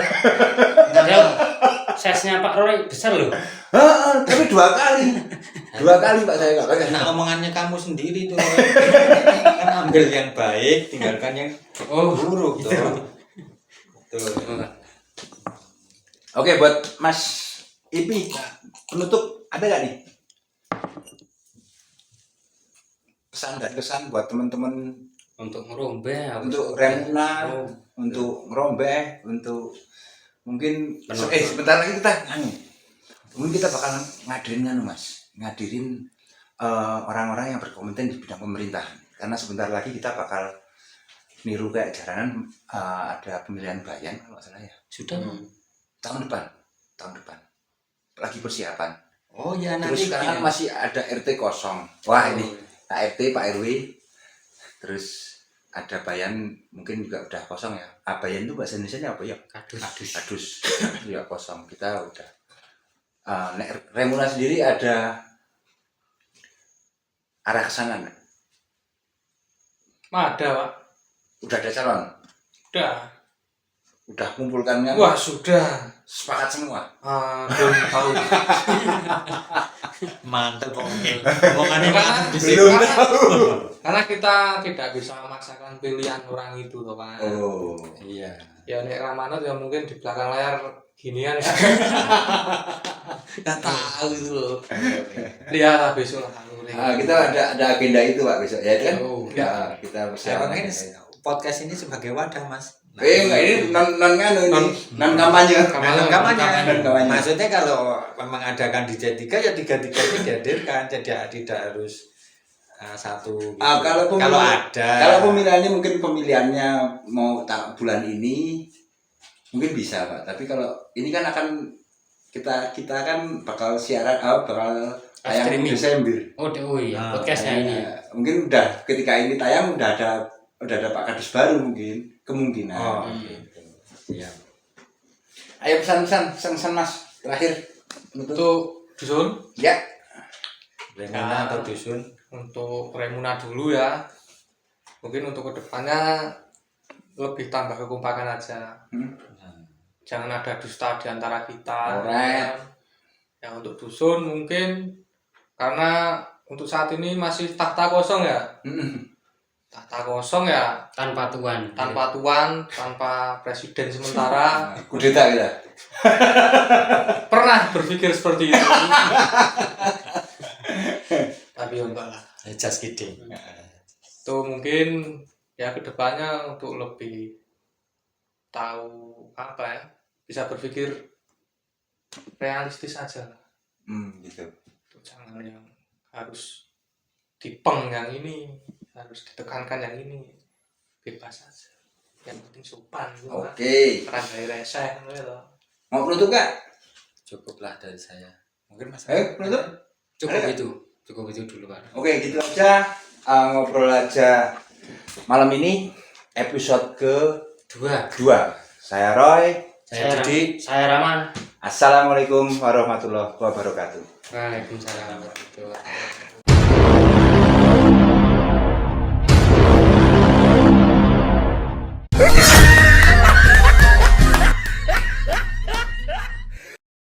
[SPEAKER 4] Padahal size-nya Pak Roy besar loh.
[SPEAKER 1] Tapi 2 kali. 2 kali Pak saya nggak pakai
[SPEAKER 2] Nah
[SPEAKER 1] sandal.
[SPEAKER 2] omongannya kamu sendiri tuh kan ambil yang baik tinggalkan yang buruk tuh. Tuh.
[SPEAKER 1] Oke, buat Mas Ipi penutup ada nggak nih? Pesan dan kesan buat teman-teman
[SPEAKER 4] Untuk ngerombeh.
[SPEAKER 1] untuk Remuna, untuk ngerombeh, untuk mungkin
[SPEAKER 4] Penutup.
[SPEAKER 1] sebentar lagi kita mungkin kita bakal ngadirin orang-orang yang berkompeten di bidang pemerintahan, karena sebentar lagi kita bakal niru kayak jaranan ada pemilihan bayan kalau nggak salah ya.
[SPEAKER 2] Sudah.
[SPEAKER 1] tahun depan lagi persiapan.
[SPEAKER 2] Oh ya
[SPEAKER 1] Terus
[SPEAKER 2] nanti
[SPEAKER 1] sekarang
[SPEAKER 2] gini.
[SPEAKER 1] masih ada RT kosong. Wah ini Pak RT, Pak RW, terus ada bayan mungkin juga udah kosong ya. Bayan itu bahasa Indonesia apa ya? Kadus ya kosong. Kita udah Remuna sendiri ada arah kesana nggak?
[SPEAKER 3] Ada Pak.
[SPEAKER 1] Udah ada calon? Udah kumpulkan kan?
[SPEAKER 3] Wah sudah.
[SPEAKER 1] Sepakat semua?
[SPEAKER 3] Belum tahu.
[SPEAKER 2] Mantap pokoknya. Omongannya mantap di sini.
[SPEAKER 1] Belum tahu.
[SPEAKER 3] Karena kita tidak bisa memaksakan pilihan orang itu toh Pak.
[SPEAKER 1] Oh.
[SPEAKER 2] Iya.
[SPEAKER 3] Ya nek Ramanot ya mungkin di belakang layar ginian ya.
[SPEAKER 2] Nggak tahu itu loh.
[SPEAKER 3] Lihat lah besok lah.
[SPEAKER 1] Kita ada agenda itu Pak besok ya kan?
[SPEAKER 2] Oh,
[SPEAKER 1] Ya, kita
[SPEAKER 2] Saya
[SPEAKER 1] persiapan.
[SPEAKER 2] ini podcast ini sebagai wadah mas.
[SPEAKER 1] Enggak ini non nganu ini, non kampanye.
[SPEAKER 2] Non kampanye.
[SPEAKER 1] Non kampanye.
[SPEAKER 2] Maksudnya kalau memang adakan di C3 ya tiga-tiganya dihadirkan, jadi tidak harus satu. Gitu. Kalau ada.
[SPEAKER 1] Kalau pemilihannya mungkin pemilihannya mau bulan ini mungkin bisa Pak. Tapi kalau ini kan akan kita kan bakal siaran, bakal tayang
[SPEAKER 4] Streaming.
[SPEAKER 1] Desember.
[SPEAKER 4] Oh iya, podcastnya ini.
[SPEAKER 1] Mungkin udah ketika ini tayang udah ada Pak Kadus baru mungkin kemungkinan.
[SPEAKER 2] Oh, gitu. Siap.
[SPEAKER 1] Ayo pesan Mas terakhir
[SPEAKER 3] Untuk dusun,
[SPEAKER 1] ya.
[SPEAKER 2] Remuna atau dusun?
[SPEAKER 3] untuk Remuna dulu ya. Mungkin untuk kedepannya lebih tambah kekompakan aja. Jangan ada dusta di antara kita.
[SPEAKER 1] Alright.
[SPEAKER 3] Ya untuk dusun mungkin karena untuk saat ini masih tahta kosong ya. Tahta kosong ya,
[SPEAKER 4] Tanpa tuan.
[SPEAKER 3] tanpa tuan, tanpa presiden sementara.
[SPEAKER 1] Kudeta kita.
[SPEAKER 3] Pernah berpikir seperti itu. Tapi ya enggak lah.
[SPEAKER 2] Just kidding.
[SPEAKER 3] Itu mungkin ya kedepannya untuk lebih tahu apa ya, bisa berpikir realistis aja lah.
[SPEAKER 1] Gitu.
[SPEAKER 3] Jangan yang harus dipeng yang ini, harus ditekankan yang ini, bebas aja. Yang penting sopan gitu kan.
[SPEAKER 1] Oke.
[SPEAKER 3] Karena dari reseh gitu.
[SPEAKER 1] Mau penutup Kak?
[SPEAKER 2] Cukuplah dari saya. Mungkin mas.
[SPEAKER 1] Penutup?
[SPEAKER 4] Cukup itu dulu Pak.
[SPEAKER 1] Oke, gitu aja ngobrol aja malam ini episode
[SPEAKER 4] Dua.
[SPEAKER 1] kedua. Saya Roy.
[SPEAKER 2] Saya Didi.
[SPEAKER 4] Saya Rama.
[SPEAKER 1] Assalamualaikum warahmatullahi wabarakatuh.
[SPEAKER 4] Waalaikumsalam warahmatullahi wabarakatuh.